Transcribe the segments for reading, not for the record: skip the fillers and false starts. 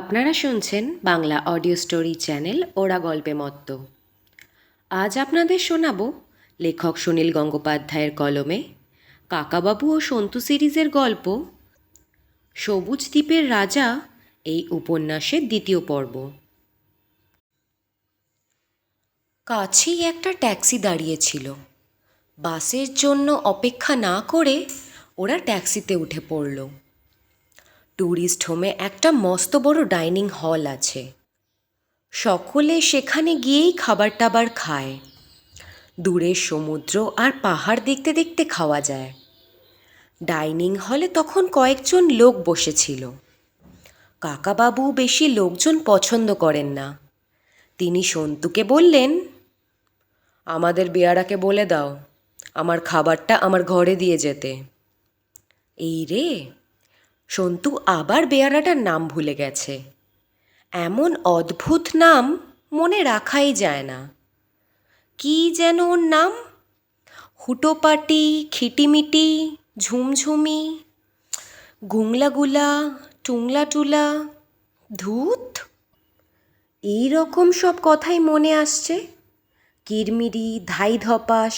আপনারা শুনছেন Bangla audio story channel ওরা গল্পে মত্ত। আজ আপনাদের শোনাব লেখক সুনীল গঙ্গোপাধ্যায়ের কলমে কাকাবাবু ও সন্তু সিরিজের গল্প সবুজ দ্বীপের রাজা, এই উপন্যাসের দ্বিতীয় পর্ব। কাছেই একটা ট্যাক্সি দাঁড়িয়েছিল। বাসের জন্য অপেক্ষা না করে ওরা ট্যাক্সিতে উঠে পড়ল। ট্যুরিস্ট হোমে একটা মস্ত বড় ডাইনিং হল আছে। সকলে সেখানে গিয়েই খাবার টাবার খায়। দূরের সমুদ্র আর পাহাড় দেখতে দেখতে খাওয়া যায়। ডাইনিং হলে তখন কয়েকজন লোক বসেছিল। কাকাবাবু বেশি লোকজন পছন্দ করেন না। তিনি সন্তুকে বললেন, আমাদের বেয়ারাকে বলে দাও আমার খাবারটা আমার ঘরে দিয়ে যেতে। এই রে, সন্তু আবার বেয়ারাটার নাম ভুলে গেছে। এমন অদ্ভুত নাম মনে রাখাই যায় না। কি যেন ওর নাম? হুটোপাটি, খিটিমিটি, ঝুমঝুমি, গুংলাগুলা, টুংলাটুলা, ধূত, এই রকম সব কথাই মনে আসছে। কিরমিরি, ধাই ধপাস।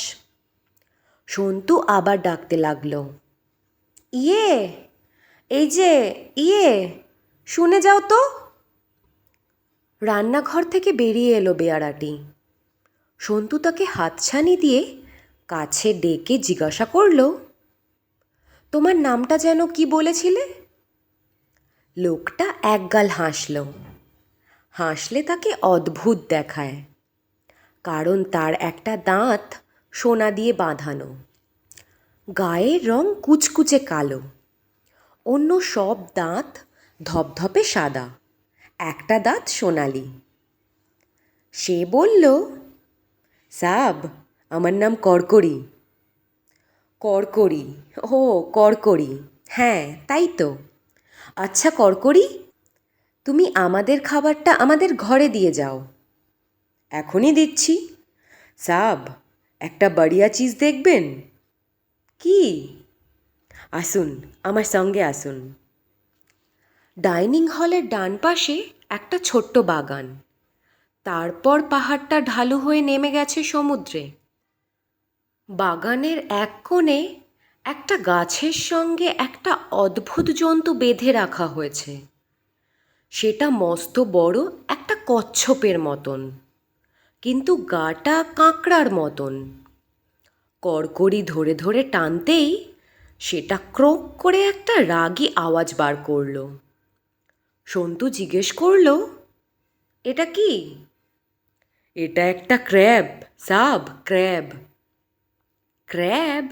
সন্তু আবার ডাকতে লাগলো, ইয়ে, এই যে ইয়ে, শুনে যাও তো। রান্নাঘর থেকে বেরিয়ে এলো বেয়ারাটি। সন্তু তাকে হাতছানি দিয়ে কাছে ডেকে জিজ্ঞাসা করল, তোমার নামটা যেন কি বলেছিলে? লোকটা একগাল হাসল। হাসলে তাকে অদ্ভুত দেখায়, কারণ তার একটা দাঁত সোনা দিয়ে বাঁধানো। গায়ের রং কুচকুচে কালো। অন্য সব দাঁত ধপধপে সাদা, একটা দাঁত সোনালি। সে বলল, সাব, আমার নাম কড়কড়ি। কড়কড়ি? ও কড়কড়ি, হ্যাঁ তাই তো। আচ্ছা কড়কড়ি, তুমি আমাদের খাবারটা আমাদের ঘরে দিয়ে যাও। এখনই দিচ্ছি। সাব, একটা বাড়িয়া চিজ দেখবেন? কি? আসুন, আমার সঙ্গে আসুন। ডাইনিং হলের ডান পাশে একটা ছোট্ট বাগান। তারপর পাহাড়টা ঢালু হয়ে নেমে গেছে সমুদ্রে। বাগানের এক কোণে একটা গাছের সঙ্গে একটা অদ্ভুত জন্তু বেঁধে রাখা হয়েছে। সেটা মস্ত বড় একটা কচ্ছপের মতন, কিন্তু গাটা কাঁকড়ার মতন। কড়কড়ি ধরে ধরে টানতেই সেটা ক্রোক করে একটা রাগী আওয়াজ বার করল। সন্তু জিজ্ঞেস করল, এটা কি? এটা একটা ক্র্যাব সাব, ক্র্যাব। ক্র্যাব?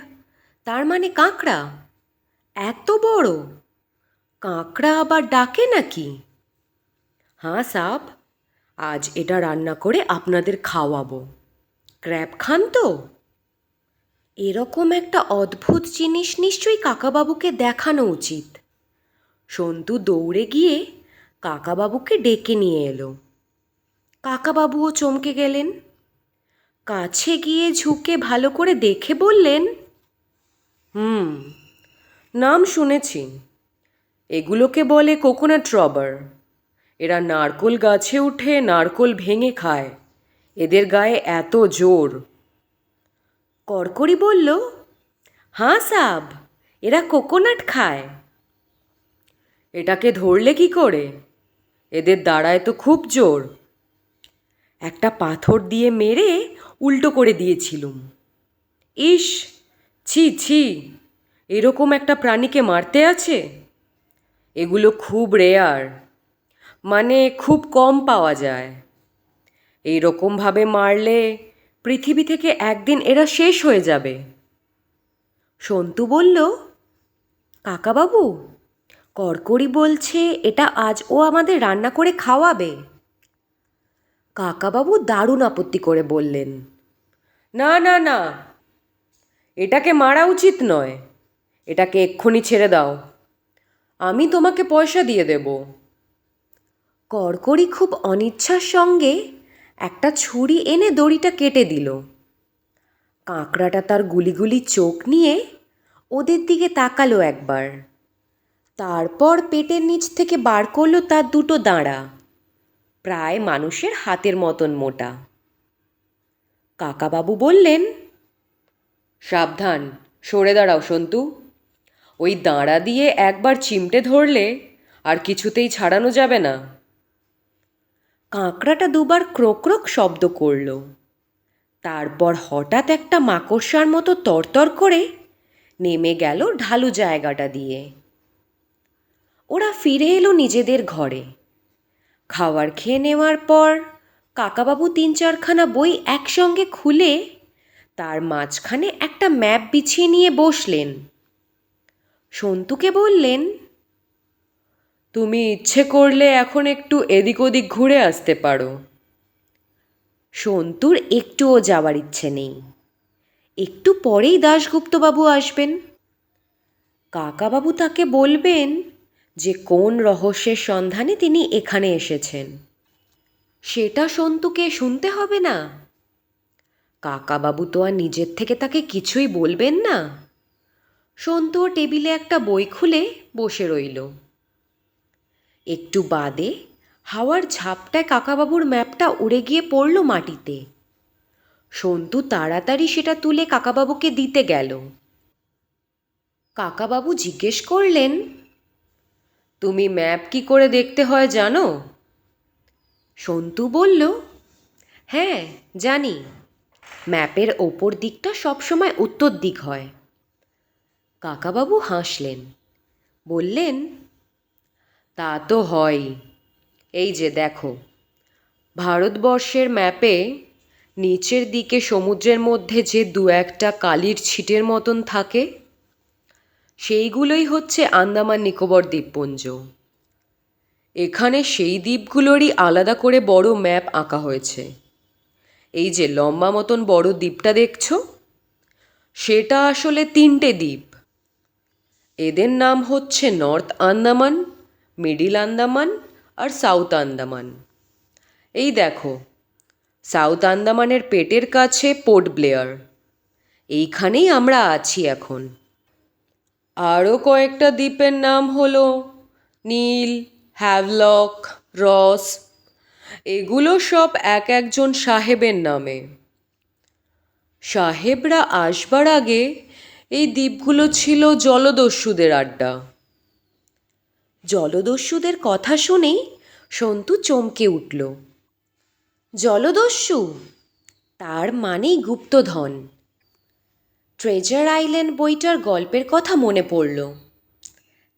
তার মানে কাঁকড়া? এত বড় কাঁকড়া আবার ডাকে নাকি? হ্যাঁ সাব, আজ এটা রান্না করে আপনাদের খাওয়াবো। ক্র্যাব খান তো? এরকম একটা অদ্ভুত জিনিস নিশ্চয়ই কাকাবাবুকে দেখানো উচিত। সন্তু দৌড়ে গিয়ে কাকাবাবুকে ডেকে নিয়ে এলো। কাকাবাবুও চমকে গেলেন। কাছে গিয়ে ঝুঁকে ভালো করে দেখে বললেন, নাম শুনেছি। এগুলোকে বলে কোকোনাট রবার। এরা নারকোল গাছে উঠে নারকোল ভেঙে খায়। এদের গায়ে এত জোর। কড়কড়ি বলল, হ্যাঁ সাব, এরা কোকোনাট খায়। এটাকে ধরলে কি করে? এদের দাঁড়ায় তো খুব জোর। একটা পাথর দিয়ে মেরে উল্টো করে দিয়েছিলুম। ইস, ছি ছি, এরকম একটা প্রাণীকে মারতে আছে? এগুলো খুব রেয়ার, মানে খুব কম পাওয়া যায়। এই রকমভাবে মারলে পৃথিবী থেকে একদিন এরা শেষ হয়ে যাবে। সন্তু বলল, কাকাবাবু, কড়কড়ি বলছে এটা আজ ও আমাদের রান্না করে খাওয়াবে। কাকাবাবু দারুণ আপত্তি করে বললেন, না না না, এটাকে মারা উচিত নয়। এটাকে এক্ষুনি ছেড়ে দাও, আমি তোমাকে পয়সা দিয়ে দেব। কড়কড়ি খুব অনিচ্ছার সঙ্গে একটা ছুরি এনে দড়িটা কেটে দিল। কাঁকড়াটা তার গুলিগুলি চোখ নিয়ে ওদের দিকে তাকালো একবার, তারপর পেটের নিচ থেকে বার করলো তার দুটো দাঁড়া, প্রায় মানুষের হাতের মতন মোটা। কাকাবাবু বললেন, সাবধান, সরে দাঁড়াও সন্তু। ওই দাঁড়া দিয়ে একবার চিমটে ধরলে আর কিছুতেই ছাড়ানো যাবে না। কাঁকড়াটা দুবার ক্রোক ক্রোক শব্দ করল। তারপর হঠাৎ একটা মাকড়সার মতো তরতর করে নেমে গেল ঢালু জায়গাটা দিয়ে। ওরা ফিরে এলো নিজেদের ঘরে। খাবার খেয়ে নেওয়ার পর কাকাবাবু 3-4খানা বই একসঙ্গে খুলে তার মাঝখানে একটা ম্যাপ বিছিয়ে নিয়ে বসলেন। সন্তুকে বললেন, তুমি ইচ্ছে করলে এখন একটু এদিক ওদিক ঘুরে আসতে পারো। সন্তুর একটুও যাওয়ার ইচ্ছে নেই। একটু পরেই দাশগুপ্তবাবু আসবেন। কাকাবাবু তাকে বলবেন যে কোন রহস্যের সন্ধানে তিনি এখানে এসেছেন। সেটা সন্তুকে শুনতে হবে না। কাকাবাবু তো আর নিজের থেকে তাকে কিছুই বলবেন না। সন্তুও টেবিলে একটা বই খুলে বসে রইল। একটু বাদে হাওয়ার ঝাপটায় কাকাবাবুর ম্যাপটা উড়ে গিয়ে পড়ল মাটিতে। সন্তু তাড়াতাড়ি সেটা তুলে কাকাবাবুকে দিতে গেল। কাকাবাবু জিজ্ঞেস করলেন, তুমি ম্যাপ কি করে দেখতে হয় জানো? সন্তু বলল, হ্যাঁ জানি, ম্যাপের ওপর দিকটা সবসময় উত্তর দিক হয়। কাকাবাবু হাসলেন, বললেন, তা তো হয়। এই যে দেখো, ভারতবর্ষের ম্যাপে নিচের দিকে সমুদ্রের মধ্যে যে 2-1টা কালির ছিটের মতন থাকে, সেইগুলোই হচ্ছে আন্দামান নিকোবর দ্বীপপুঞ্জ। এখানে সেই দ্বীপগুলোরই আলাদা করে বড় ম্যাপ আঁকা হয়েছে। এই যে লম্বা মতন বড় দ্বীপটা দেখছো, সেটা আসলে 3টে দ্বীপ। এদের নাম হচ্ছে নর্থ আন্দামান, মিডিল আন্দামান আর সাউথ আন্দামান। এই দেখো, সাউথ আন্দামানের পেটের কাছে পোর্ট ব্লেয়ার, এইখানেই আমরা আছি এখন। আরও কয়েকটা দ্বীপের নাম হলো নীল, হ্যাভলক, রস। এগুলো সব এক একজন সাহেবের নামে। সাহেবরা আসবার আগে এই দ্বীপগুলো ছিল জলদস্যুদের আড্ডা। জলদস্যুদের কথা শুনেই সন্তু চমকে উঠল। জলদস্যু, তার মানেই গুপ্তধন। ট্রেজার আইল্যান্ড বইটার গল্পের কথা মনে পড়ল।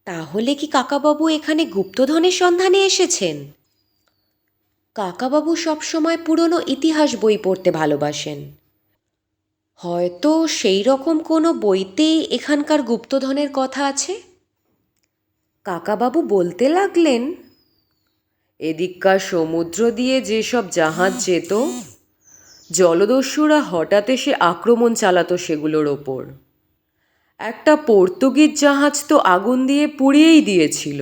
তাহলে কি কাকাবাবু এখানে গুপ্তধনের সন্ধানে এসেছেন? কাকাবাবু সবসময় পুরনো ইতিহাস বই পড়তে ভালোবাসেন। হয়তো সেই রকম কোনো বইতেই এখানকার গুপ্তধনের কথা আছে। কাকাবাবু বলতে লাগলেন, এদিককার সমুদ্র দিয়ে যেসব জাহাজ যেত, জলদস্যুরা হঠাৎ এসে আক্রমণ চালাতো সেগুলোর ওপর। একটা পর্তুগিজ জাহাজ তো আগুন দিয়ে পুড়িয়েই দিয়েছিল।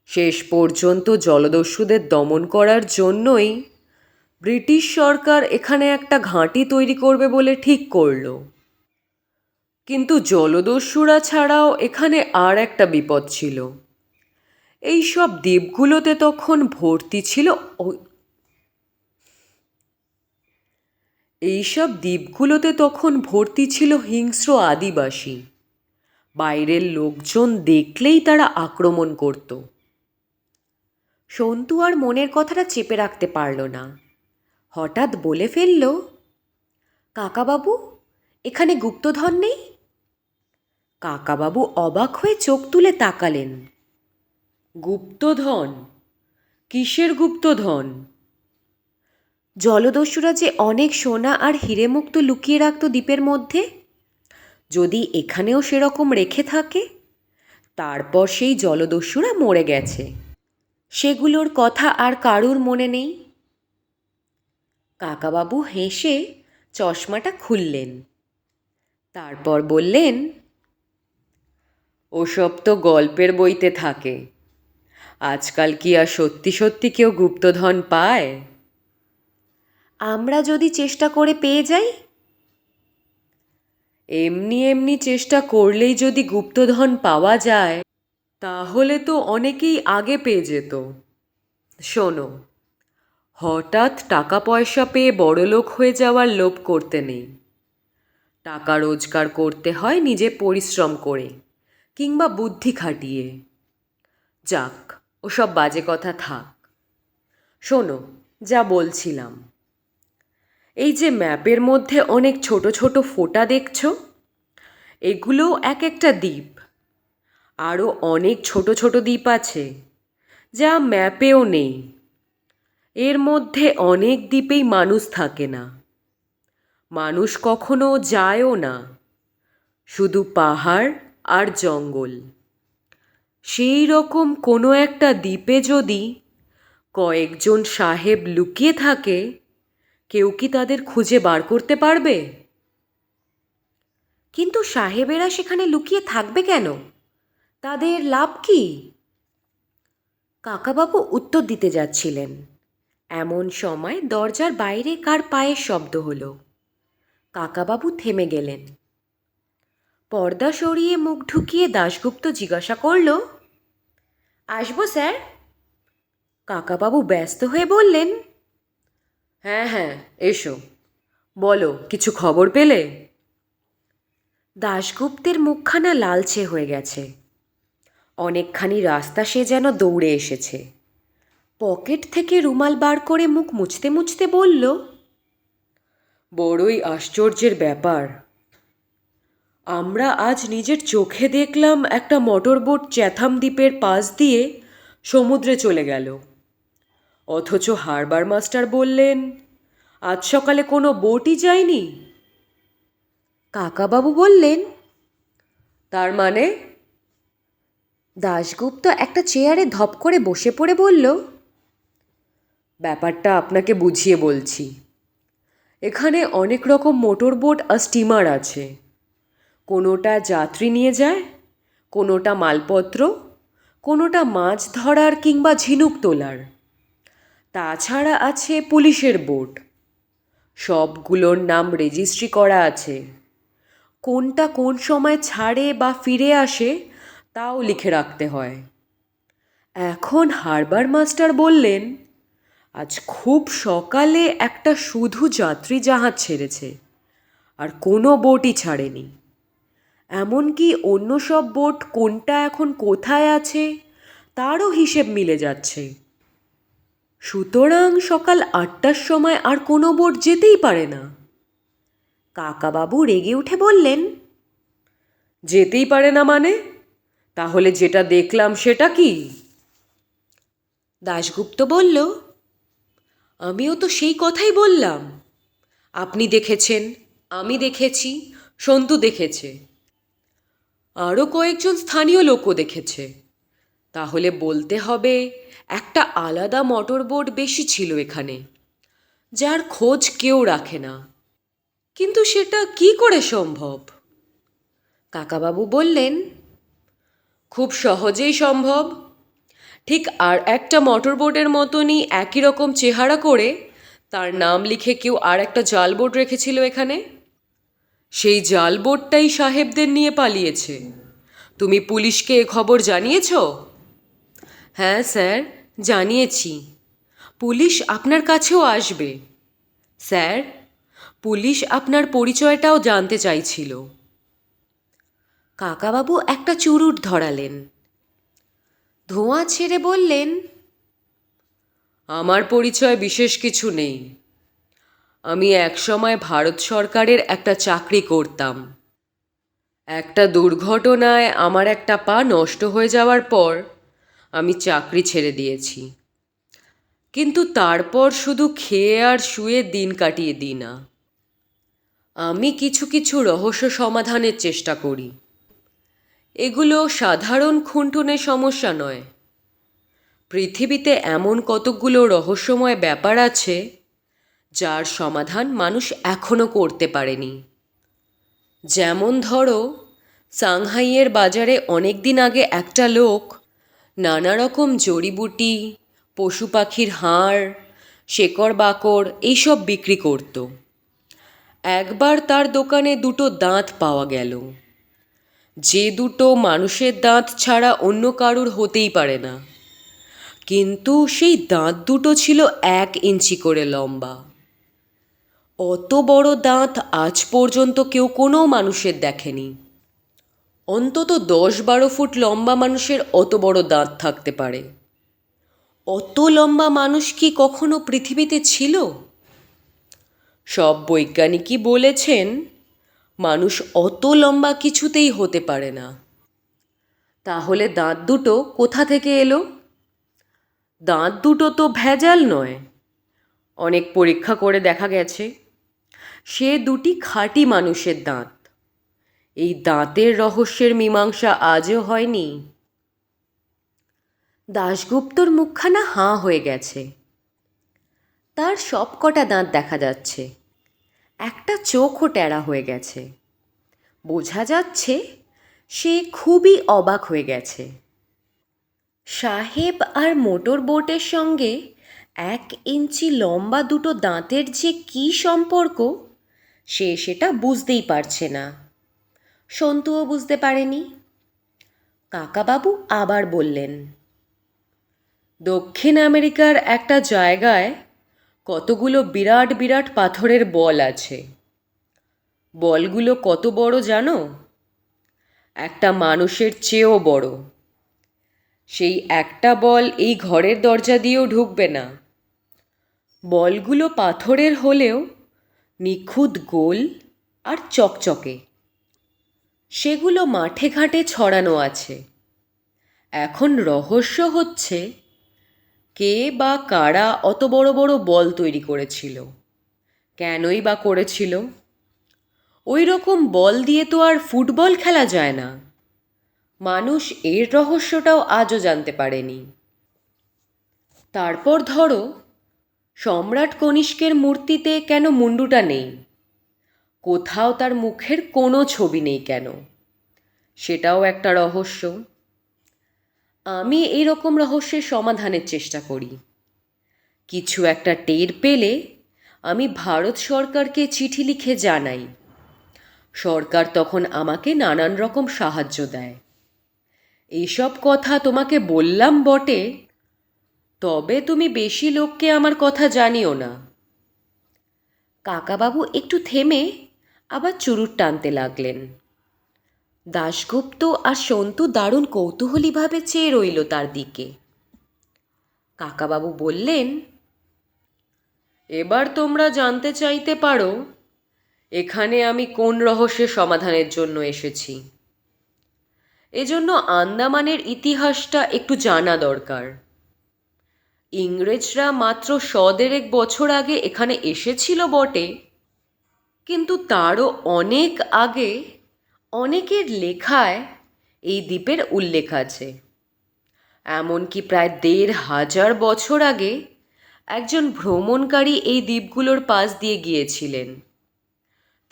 শেষ পর্যন্ত জলদস্যুদের দমন করার জন্যই ব্রিটিশ সরকার এখানে একটা ঘাঁটি তৈরি করবে বলে ঠিক করল। কিন্তু জলদস্যুরা ছাড়াও এখানে আর একটা বিপদ ছিল। এই সব দ্বীপগুলোতে তখন ভর্তি ছিল হিংস্র আদিবাসী। বাইরের লোকজন দেখলেই তারা আক্রমণ করত। সন্তু আর মনের কথাটা চেপে রাখতে পারল না। হঠাৎ বলে ফেলল, কাকাবাবু, এখানে গুপ্তধন নেই? কাকাবাবু অবাক হয়ে চোখ তুলে তাকালেন। গুপ্তধন? কিসের গুপ্তধন? জলদস্যুরা যে অনেক সোনা আর হিরে মুক্ত লুকিয়ে রাখত দ্বীপের মধ্যে, যদি এখানেও সেরকম রেখে থাকে, তারপর সেই জলদস্যুরা মরে গেছে, সেগুলোর কথা আর কারুর মনে নেই। কাকাবাবু হেসে চশমাটা খুললেন। তারপর বললেন, ওসব তো গল্পের বইতে থাকে। আজকাল কি আর সত্যি সত্যি কেউ গুপ্তধন পায়? আমরা যদি চেষ্টা করে পেয়ে যাই? এমনি এমনি চেষ্টা করলেই যদি গুপ্তধন পাওয়া যায়, তাহলে তো অনেকেই আগে পেয়ে যেত। শোনো, হঠাৎ টাকা পয়সা পেয়ে বড়লোক হয়ে যাওয়ার লোভ করতে নেই। টাকা রোজগার করতে হয় নিজে পরিশ্রম করে কিংবা বুদ্ধি খাটিয়ে। যাক, ওসব বাজে কথা থাক। শোনো, যা বলছিলাম, এই যে ম্যাপের মধ্যে অনেক ছোট ছোট ফোঁটা দেখছো, এগুলো এক একটা দ্বীপ। আরও অনেক ছোট ছোট দ্বীপ আছে যা ম্যাপেও নেই। এর মধ্যে অনেক দ্বীপেই মানুষ থাকে না, মানুষ কখনো যায়ও না, শুধু পাহাড় আর জঙ্গল। সেই রকম কোনো একটা দ্বীপে যদি কয়েকজন সাহেব লুকিয়ে থাকে, কেউ কি তাদের খুঁজে বার করতে পারবে? কিন্তু সাহেবেরা সেখানে লুকিয়ে থাকবে কেন? তাদের লাভ কি? কাকাবাবু উত্তর দিতে যাচ্ছিলেন, এমন সময় দরজার বাইরে কার পায়ের শব্দ হলো। কাকাবাবু থেমে গেলেন। পর্দা সরিয়ে মুখ ঢুকিয়ে দাশগুপ্ত জিজ্ঞাসা করল, আসবো স্যার? কাকাবাবু ব্যস্ত হয়ে বললেন, হ্যাঁ হ্যাঁ, এসো। বলো, কিছু খবর পেলে? দাশগুপ্তের মুখখানা লালচে হয়ে গেছে। অনেকখানি রাস্তা সে যেন দৌড়ে এসেছে। পকেট থেকে রুমাল বার করে মুখ মুছতে মুছতে বলল, বড়ই আশ্চর্যের ব্যাপার। আমরা আজ নিজের চোখে দেখলাম একটা মোটরবোট চ্যাথাম দ্বীপের পাশ দিয়ে সমুদ্রে চলে গেল। অথচ হারবার মাস্টার বললেন আজ সকালে কোনো বোটই যায়নি। কাকাবাবু বললেন, তার মানে? দাশগুপ্ত একটা চেয়ারে ধপ করে বসে পড়ে বলল, ব্যাপারটা আপনাকে বুঝিয়ে বলছি। এখানে অনেক রকম মোটর বোট আর স্টিমার আছে। কোনোটা যাত্রী নিয়ে যায়, কোনোটা মালপত্র, কোনোটা মাছ ধরার কিংবা ঝিনুক তোলার। তাছাড়া আছে পুলিশের বোট। সবগুলোর নাম রেজিস্ট্রি করা আছে। কোনটা কোন সময় ছাড়ে বা ফিরে আসে তাও লিখে রাখতে হয়। এখন হারবার মাস্টার বললেন আজ খুব সকালে একটা শুধু যাত্রী জাহাজ ছেড়েছে, আর কোনো বোটই ছাড়েনি। এমনকি অন্য সব বোট কোনটা এখন কোথায় আছে তারও হিসেব মিলে যাচ্ছে। সুতরাং সকাল 8টার সময় আর কোনো বোট যেতেই পারে না। কাকাবাবু রেগে উঠে বললেন, যেতেই পারে না মানে? তাহলে যেটা দেখলাম সেটা কি? দাশগুপ্ত বলল, আমিও তো সেই কথাই বললাম। আপনি দেখেছেন, আমি দেখেছি, সন্তু দেখেছে, আরও কয়েকজন স্থানীয় লোকও দেখেছে। তাহলে বলতে হবে একটা আলাদা মোটর বোট বেশি ছিল এখানে, যার খোঁজ কেউ রাখে না। কিন্তু সেটা কি করে সম্ভব? কাকাবাবু বললেন, খুব সহজেই সম্ভব। ঠিক আর একটা মোটর বোটের মতনই একই রকম চেহারা করে তার নাম লিখে কেউ আর একটা জাল বোট রেখেছিল এখানে। সেই জাল বোটটাই সাহেবদের নিয়ে পালিয়েছে। তুমি পুলিশকে এ খবর জানিয়েছ? হ্যাঁ স্যার, জানিয়েছি। পুলিশ আপনার কাছেও আসবে। স্যার, পুলিশ আপনার পরিচয়টাও জানতে চাইছিল। কাকাবাবু একটা চুরুট ধরালেন, ধোঁয়া ছেড়ে বললেন, আমার পরিচয় বিশেষ কিছু নেই। আমি একসময় ভারত সরকারের একটা চাকরি করতাম। একটা দুর্ঘটনায় আমার একটা পা নষ্ট হয়ে যাওয়ার পর আমি চাকরি ছেড়ে দিয়েছি। কিন্তু তারপর শুধু খেয়ে আর শুয়ে দিন কাটিয়ে দিই না। আমি কিছু কিছু রহস্য সমাধানের চেষ্টা করি। এগুলো সাধারণ খুনটুনের সমস্যা নয়। পৃথিবীতে এমন কতকগুলো রহস্যময় ব্যাপার আছে যার সমাধান মানুষ এখনও করতে পারেনি। যেমন ধরো, সাংহাইয়ের বাজারে অনেক দিন আগে একটা লোক নানা রকম জড়িবুটি, পশু পাখির হাড়, শেকড় বাকড় এইসব বিক্রি করত। একবার তার দোকানে দুটো দাঁত পাওয়া গেল। যে দুটো মানুষের দাঁত ছাড়া অন্য কারুর হতেই পারে না, কিন্তু সেই দাঁত দুটো ছিল 1 ইঞ্চি করে লম্বা। অত বড় দাঁত আজ পর্যন্ত কেউ কোনো মানুষের দেখেনি। অন্তত 10-12 ফুট লম্বা মানুষের অত বড় দাঁত থাকতে পারে। অত লম্বা মানুষ কি কখনো পৃথিবীতে ছিল? সব বৈজ্ঞানিকই বলেছেন মানুষ অত লম্বা কিছুতেই হতে পারে না। তাহলে দাঁত দুটো কোথা থেকে এলো? দাঁত দুটো তো ভেজাল নয়। অনেক পরীক্ষা করে দেখা গেছে সে দুটি খাঁটি মানুষের দাঁত। এই দাঁতের রহস্যের মীমাংসা আজও হয়নি। দাশগুপ্তর মুখখানা হাঁ হয়ে গেছে। তার সবকটা দাঁত দেখা যাচ্ছে, একটা চোখও ট্যাড়া হয়ে গেছে। বোঝা যাচ্ছে সে খুবই অবাক হয়ে গেছে। সাহেব আর মোটর বোটের সঙ্গে 1 ইঞ্চি লম্বা দুটো দাঁতের যে কী সম্পর্ক সে সেটা বুঝতেই পারছে না। সন্তুও বুঝতে পারেনি। কাকাবাবু আবার বললেন, দক্ষিণ আমেরিকার একটা জায়গায় কতগুলো বিরাট বিরাট পাথরের বল আছে। বলগুলো কত বড় জানো? একটা মানুষের চেয়েও বড়। সেই একটা বল এই ঘরের দরজা দিয়েও ঢুকবে না। বলগুলো পাথরের হলেও নিখুঁত গোল আর চকচকে। সেগুলো মাঠে ঘাটে ছড়ানো আছে। এখন রহস্য হচ্ছে কে বা কারা অত বড় বড় বল তৈরি করেছিল, কেনই বা করেছিল? ওই রকম বল দিয়ে তো আর ফুটবল খেলা যায় না। মানুষ এর রহস্যটাও আজও জানতে পারেনি। তারপর ধরো, সম্রাট কনিষ্কের মূর্তিতে কেন মুন্ডুটা নেই? কোথাও তার মুখের কোনো ছবি নেই কেন? সেটাও একটা রহস্য। আমি এই রকম রহস্যের সমাধানের চেষ্টা করি। কিছু একটা টের পেলে আমি ভারত সরকারকে চিঠি লিখে জানাই। সরকার তখন আমাকে নানান রকম সাহায্য দেয়। এইসব কথা তোমাকে বললাম বটে, তবে তুমি বেশি লোককে আমার কথা জানিও না। কাকাবাবু একটু থেমে আবার চুরুট টানতে লাগলেন। দাশগুপ্ত আর সন্তু দারুণ কৌতূহলীভাবে চেয়ে রইল তার দিকে। কাকাবাবু বললেন, এবার তোমরা জানতে চাইতে পারো এখানে আমি কোন রহস্যের সমাধানের জন্য এসেছি। এজন্য আন্দামানের ইতিহাসটা একটু জানা দরকার। ইংরেজরা মাত্র 100-1 বছর আগে এখানে এসেছিল বটে, কিন্তু তারও অনেক আগে অনেকের লেখায় এই দ্বীপের উল্লেখ আছে। এমনকি প্রায় 1500 বছর আগে একজন ভ্রমণকারী এই দ্বীপগুলোর পাশ দিয়ে গিয়েছিলেন।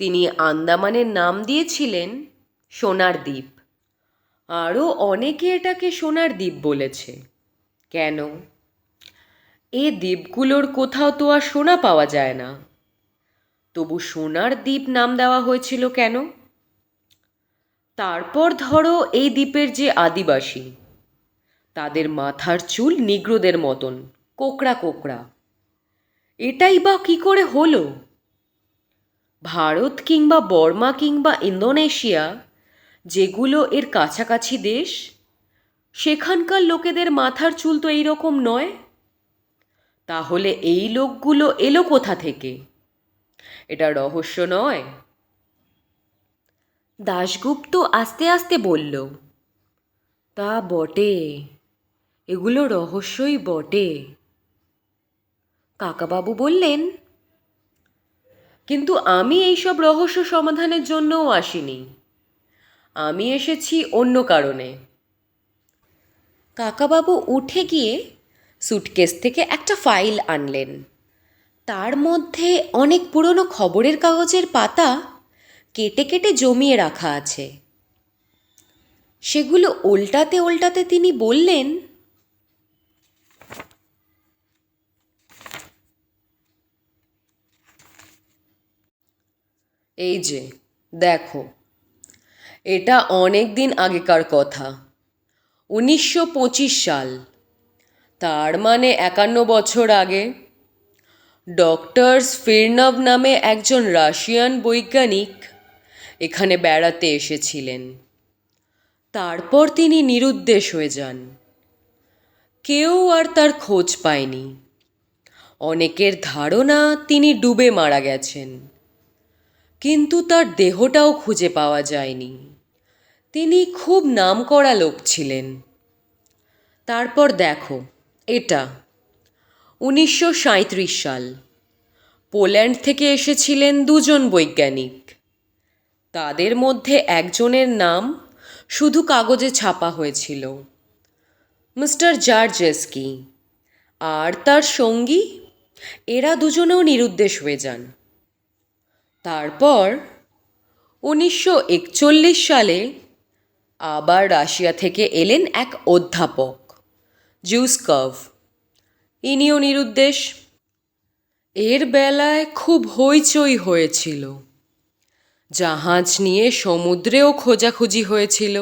তিনি আন্দামানের নাম দিয়েছিলেন সোনার দ্বীপ। আরও অনেকে এটাকে সোনার দ্বীপ বলেছে। কেন? এই দ্বীপগুলোর কোথাও তো আর সোনা পাওয়া যায় না। তবু সোনার দ্বীপ নাম দেওয়া হয়েছিল কেন? তারপর ধরো, এই দ্বীপের যে আদিবাসী, তাদের মাথার চুল নিগ্রোদের মতন কোকড়া কোকড়া। এটাই বা কী করে হলো? ভারত কিংবা বর্মা কিংবা ইন্দোনেশিয়া, যেগুলো এর কাছাকাছি দেশ, সেখানকার লোকেদের মাথার চুল তো এইরকম নয়। তাহলে এই লোকগুলো এলো কোথা থেকে? এটা রহস্য নয়? দাশগুপ্ত আস্তে আস্তে বলল, তা বটে, এগুলো রহস্যই বটে। কাকাবাবু বললেন, কিন্তু আমি এইসব রহস্য সমাধানের জন্যও আসিনি। আমি এসেছি অন্য কারণে। কাকাবাবু উঠে গিয়ে সুটকেস থেকে একটা ফাইল আনলেন। তার মধ্যে অনেক পুরনো খবরের কাগজের পাতা কেটে কেটে জমিয়ে রাখা আছে। সেগুলো ওল্টাতে ওল্টাতে তিনি বললেন, এই যে দেখো, এটা অনেক দিন আগেকার কথা, 1925 সাল। তার মানে 51 বছর আগে ডক্টর স্মিরনভ নামে একজন রাশিয়ান বৈজ্ঞানিক এখানে বেড়াতে এসেছিলেন। তারপর তিনি নিরুদ্দেশ হয়ে যান। কেউ আর তার খোঁজ পায়নি। অনেকের ধারণা তিনি ডুবে মারা গেছেন, কিন্তু তার দেহটাও খুঁজে পাওয়া যায়নি। তিনি খুব নামকরা লোক ছিলেন। তারপর দেখো, এটা 1937 সাল। পোল্যান্ড থেকে এসেছিলেন দুজন বৈজ্ঞানিক। তাদের মধ্যে একজনের নাম শুধু কাগজে ছাপা হয়েছিল, মিস্টার জার্জেস্কি। আর তার সঙ্গী, এরা দুজনেও নিরুদ্দেশ হয়ে যান। তারপর 1941 সালে আবার রাশিয়া থেকে এলেন এক অধ্যাপক, জুসকভ। ইনিও নিরুদ্দেশ। এর বেলায় খুব হইচই হয়েছিল। জাহাজ নিয়ে সমুদ্রেও খোঁজাখুঁজি হয়েছিল,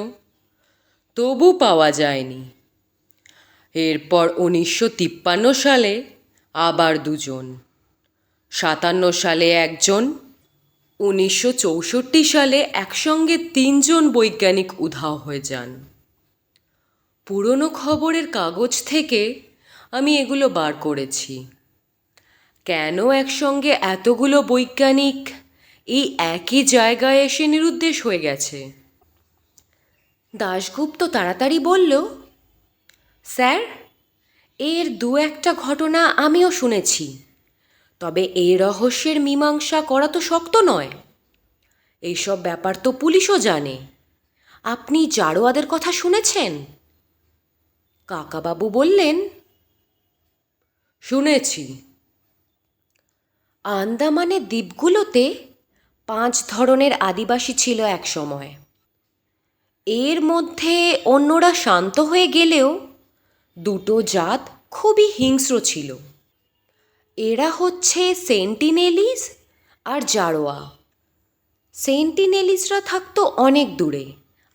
তবু পাওয়া যায়নি। এরপর 1953 সালে আবার দুজন, 57 সালে একজন, 1964 সালে একসঙ্গে 3জন বৈজ্ঞানিক উধাও হয়ে যান। পুরনো খবরের কাগজ থেকে আমি এগুলো বার করেছি। কেন একসঙ্গে এতগুলো বৈজ্ঞানিক এই একই জায়গায় এসে নিরুদ্দেশ হয়ে গেছে? দাশগুপ্ত তাড়াতাড়ি বলল, স্যার, এর দু একটা ঘটনা আমিও শুনেছি, তবে এই রহস্যের মীমাংসা করা তো শক্ত নয়। এইসব ব্যাপার তো পুলিশও জানে। আপনি জারোয়াদের কথা শুনেছেন? কাকাবাবু বললেন, শুনেছি। আন্দামানের দ্বীপগুলোতে 5 ধরনের আদিবাসী ছিল এক সময়। এর মধ্যে অন্যরা শান্ত হয়ে গেলেও দুটো জাত খুবই হিংস্র ছিল। এরা হচ্ছে সেন্টিনেলিস আর জারোয়া। সেন্টিনেলিসরা থাকতো অনেক দূরে,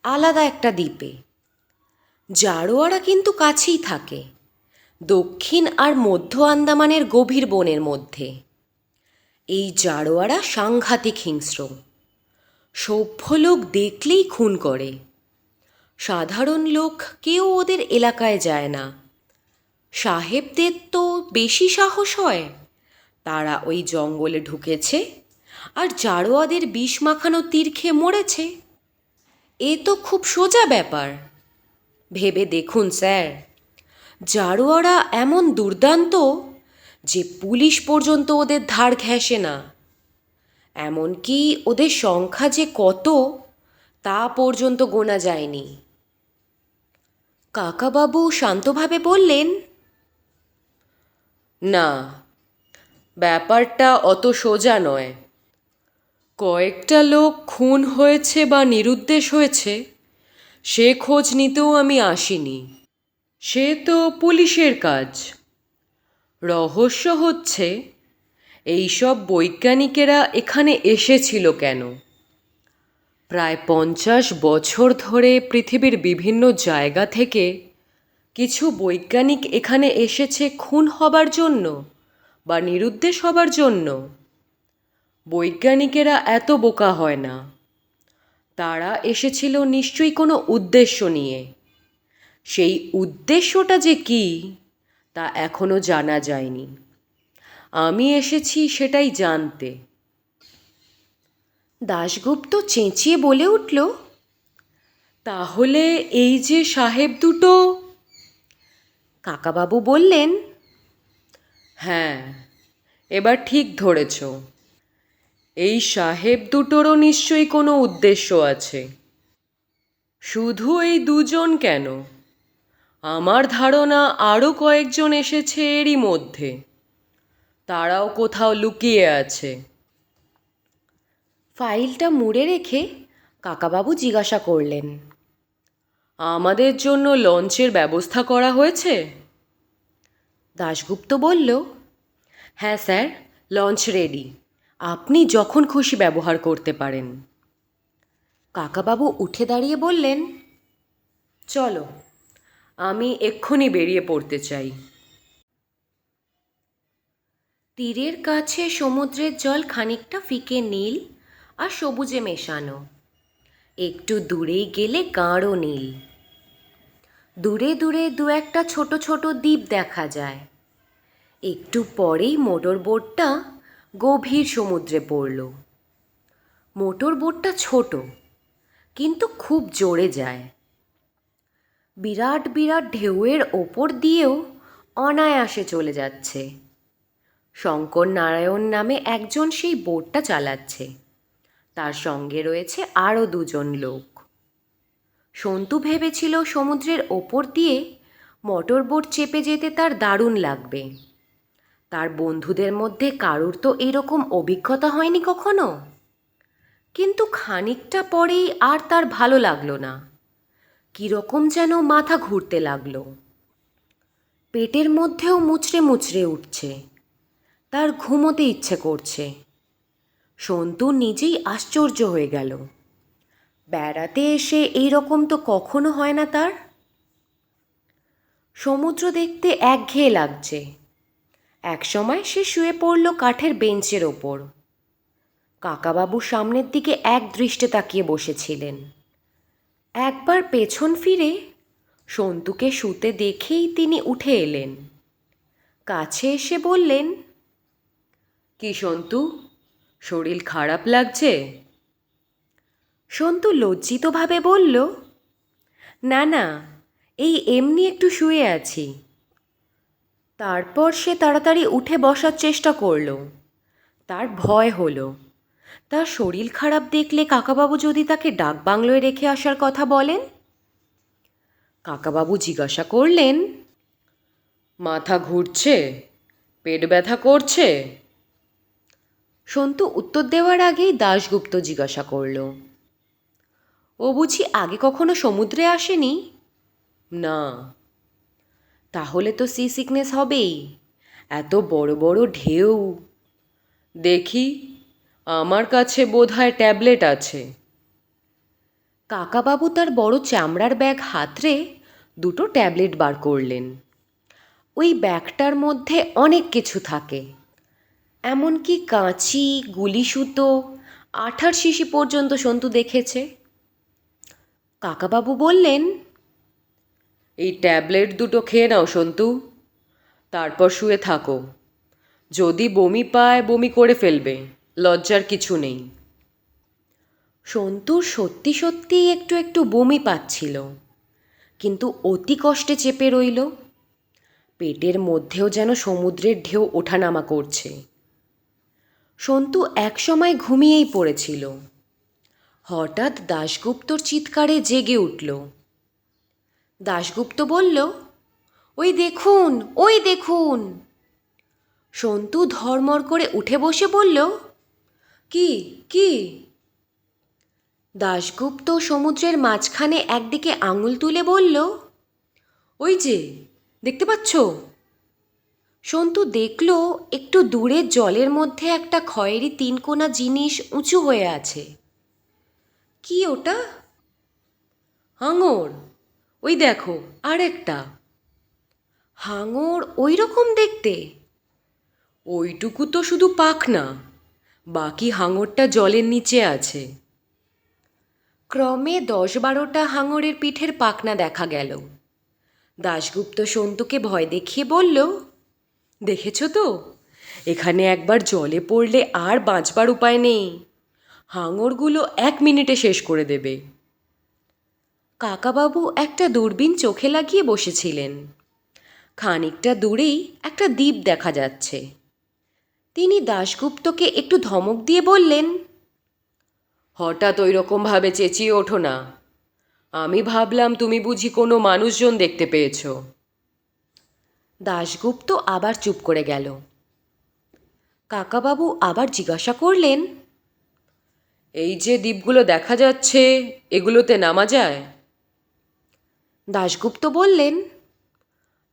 আলাদা একটা দ্বীপে। জারোয়ারা কিন্তু কাছেই থাকে, দক্ষিণ আর মধ্য আন্দামানের গভীর বনের মধ্যে। এই জারোয়ারা সাংঘাতিক হিংস্র। সভ্য লোক দেখলেই খুন করে। সাধারণ লোক কেউ ওদের এলাকায় যায় না। সাহেবদের তো বেশি সাহস হয়, তারা ওই জঙ্গলে ঢুকেছে আর জারোয়াদের বিষ মাখানো তীর খেয়ে মরেছে। এ তো খুব সোজা ব্যাপার। ভেবে দেখুন স্যার, জারোয়ারা এমন দুর্দান্ত যে পুলিশ পর্যন্ত ওদের ধার ঘেঁষে না। এমনকি ওদের সংখ্যা যে কত তা পর্যন্ত গোনা যায়নি। কাকাবাবু শান্তভাবে বললেন, না, ব্যাপারটা অত সোজা নয়। কয়েকটা লোক খুন হয়েছে বা নিরুদ্দেশ হয়েছে, সে খোঁজ নিতেও আমি আসিনি। সে তো পুলিশের কাজ। রহস্য হচ্ছে এইসব বৈজ্ঞানিকেরা এখানে এসেছিল কেন। প্রায় 50 বছর ধরে পৃথিবীর বিভিন্ন জায়গা থেকে কিছু বৈজ্ঞানিক এখানে এসেছে খুন হবার জন্য বা নিরুদ্দেশ হবার জন্য। বৈজ্ঞানিকেরা এত বোকা হয় না। তারা এসেছিল নিশ্চয়ই কোনো উদ্দেশ্য নিয়ে। সেই উদ্দেশ্যটা যে কী তা এখনো জানা যায়নি। আমি এসেছি সেটাই জানতে। দাশগুপ্ত চেঁচিয়ে বলে উঠল, তাহলে এই যে সাহেব দুটো? কাকাবাবু বললেন, হ্যাঁ, এবার ঠিক ধরেছ। এই সাহেব দুটোরও নিশ্চয়ই কোনো উদ্দেশ্য আছে। শুধু এই দুজন কেন, আমার ধারণা আরও কয়েকজন এসেছে এরই মধ্যে। তারাও কোথাও লুকিয়ে আছে। ফাইলটা মুড়ে রেখে কাকাবাবু জিজ্ঞাসা করলেন, আমাদের জন্য লঞ্চের ব্যবস্থা করা হয়েছে? দাশগুপ্ত বলল, হ্যাঁ স্যার, লঞ্চ রেডি। আপনি যখন খুশি ব্যবহার করতে পারেন। কাকাবাবু উঠে দাঁড়িয়ে বললেন, চলো, আমি এক্ষুনি বেরিয়ে পড়তে চাই। তীরের কাছে সমুদ্রের জল খানিকটা ফিকে নীল আর সবুজে মেশানো। একটু দূরেই গেলে গাঢ় নীল। দূরে দূরে দু একটা ছোট ছোট দ্বীপ দেখা যায়। একটু পরেই মোটর বোটটা গভীর সমুদ্রে পড়ল। মোটর বোটটা ছোট, কিন্তু খুব জোরে যায়। বিরাট বিরাট ঢেউয়ের ওপর দিয়েও অনায়াসে চলে যাচ্ছে। শঙ্কর নারায়ণ নামে একজন সেই বোটটা চালাচ্ছে। তার সঙ্গে রয়েছে আরও দুজন লোক। সন্তু ভেবেছিল সমুদ্রের ওপর দিয়ে মোটর বোট চেপে যেতে তার দারুণ লাগবে। তার বন্ধুদের মধ্যে কারুর তো এরকম অভিজ্ঞতা হয়নি কখনো। কিন্তু খানিকটা পরেই আর তার ভালো লাগলো না। কীরকম যেন মাথা ঘুরতে লাগলো। পেটের মধ্যেও মুচড়ে মুচড়ে উঠছে। তার ঘুমোতে ইচ্ছে করছে। সন্তু নিজেই আশ্চর্য হয়ে গেল। বেড়াতে এসে এই রকম তো কখনো হয় না তার। সমুদ্র দেখতে একঘেয়ে লাগছে। একসময় সে শুয়ে পড়ল কাঠের বেঞ্চের ওপর। কাকাবাবু সামনের দিকে এক দৃষ্টে তাকিয়ে বসেছিলেন। একবার পেছন ফিরে সন্তুকে শুতে দেখেই তিনি উঠে এলেন। কাছে এসে বললেন, কি সন্তু, শরীর খারাপ লাগছে? সন্তু লজ্জিতভাবে বলল, না না, এই এমনি একটু শুয়ে আছি। তারপর সে তাড়াতাড়ি উঠে বসার চেষ্টা করল। তার ভয় হলো, তার শরীর খারাপ দেখলে কাকাবাবু যদি তাকে ডাকবাংলোয় রেখে আসার কথা বলেন। কাকাবাবু জিজ্ঞাসা করলেন, মাথা ঘুরছে? পেট ব্যথা করছে? সন্তু উত্তর দেওয়ার আগেই দাশগুপ্ত জিজ্ঞাসা করল, ও বুঝি আগে কখনো সমুদ্রে আসেনি? না। তাহলে তো সি সিকনেস হবেই। এত বড় বড় ঢেউ। দেখি, আমার কাছে বোধহয় ট্যাবলেট আছে। কাকাবাবু তার বড় চামড়ার ব্যাগ হাতড়ে দুটো ট্যাবলেট বার করলেন। ওই ব্যাগটার মধ্যে অনেক কিছু থাকে, এমনকি কাঁচি, গুলি সুতো, আঠার শিশি পর্যন্ত সন্তু দেখেছে। কাকাবাবু বললেন, এই ট্যাবলেট দুটো খেয়ে নাও সন্তু, তারপর শুয়ে থাকো। যদি বমি পায় বমি করে ফেলবে, লজ্জার কিছু নেই। সন্তুর সত্যি সত্যিই একটু একটু বমি পাচ্ছিল, কিন্তু অতি কষ্টে চেপে রইল। পেটের মধ্যেও যেন সমুদ্রের ঢেউ ওঠানামা করছে। সন্তু একসময় ঘুমিয়েই পড়েছিল। হঠাৎ দাশগুপ্তর চিৎকারে জেগে উঠল। দাশগুপ্ত বলল, ওই দেখুন, ওই দেখুন। সন্তু ধড়মড় করে উঠে বসে বলল, কি কি? দাশগুপ্ত সমুদ্রের মাঝখানে একদিকে আঙুল তুলে বলল, ওই যে, দেখতে পাচ্ছ? সন্তু দেখল একটু দূরে জলের মধ্যে একটা খয়েরি তিনকোনা জিনিস উঁচু হয়ে আছে। কি ওটা? হাঙর, ওই দেখো আর একটা। হাঙর ওই রকম দেখতে? ওইটুকু তো শুধু পাখনা, বাকি হাঙরটা জলের নিচে আছে। ক্রমে 10-12টা হাঙরের পিঠের পাখনা দেখা গেল। দাশগুপ্ত সন্তুকে ভয় দেখিয়ে বলল, দেখেছ তো, এখানে একবার জলে পড়লে আর বাঁচবার উপায় নেই। হাঙরগুলো 1 মিনিটে শেষ করে দেবে। কাকাবাবু একটা দূরবীন চোখে লাগিয়ে বসেছিলেন। খানিকটা দূরেই একটা দ্বীপ দেখা যাচ্ছে। তিনি দাশগুপ্তকে একটু ধমক দিয়ে বললেন, হঠাৎ ওই রকমভাবে চেঁচিয়ে ওঠো না। আমি ভাবলাম তুমি বুঝি কোনো মানুষজন দেখতে পেয়েছ। দাশগুপ্ত আবার চুপ করে গেল। কাকাবাবু আবার জিজ্ঞাসা করলেন, এই যে দ্বীপগুলো দেখা যাচ্ছে, এগুলোতে নামা যায়? দাশগুপ্ত বললেন,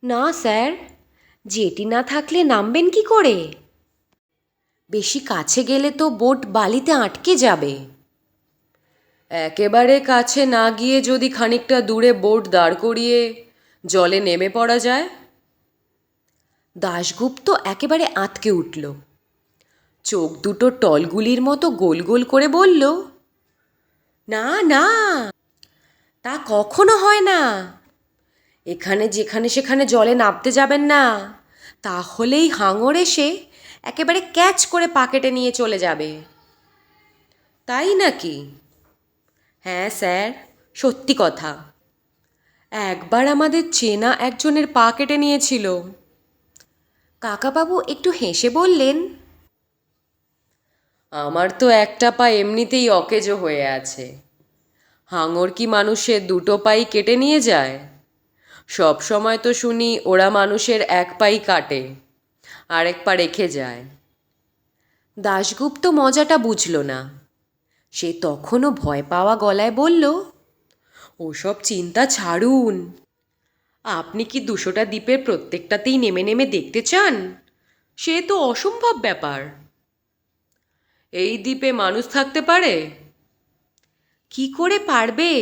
না স্যার, জেটি না থাকলে নামবেন কি করে? বেশি কাছে গেলে তো বোট বালিতে আটকে যাবে। একেবারে কাছে না গিয়ে যদি খানিকটা দূরে বোট দাঁড় করিয়ে জলে নেমে পড়া যায়। দাশগুপ্ত একেবারে আঁতকে উঠল। চোখ দুটো টলগুলির মতো গোল গোল করে বলল, না না, তা কখনো হয় না। এখানে যেখানে সেখানে জলে নামতে যাবেন না, তাহলেই হাঙর এসে একেবারে ক্যাচ করে পাকেটে নিয়ে চলে যাবে। তাই নাকি? হ্যাঁ স্যার, সত্যি কথা। একবার আমাদের চেনা একজনের পা কেটে নিয়েছিল। কাকাবাবু একটু হেসে বললেন, আমার তো একটা পা এমনিতেই অকেজো হয়ে আছে। হাঙর কি মানুষের দুটো পাই কেটে নিয়ে যায়? সব সময় তো শুনি ওরা মানুষের এক পাই কাটে, আরেক পা রেখে যায়। দাশগুপ্ত মজাটা বুঝল না। সে তখনও ভয় পাওয়া গলায় বলল, ওসব চিন্তা ছাড়ুন। আপনি কি 200টা দ্বীপের প্রত্যেকটাতেই নেমে নেমে দেখতে চান? সে তো অসম্ভব ব্যাপার। এই দ্বীপে মানুষ থাকতে পারে? কি করে পারবে?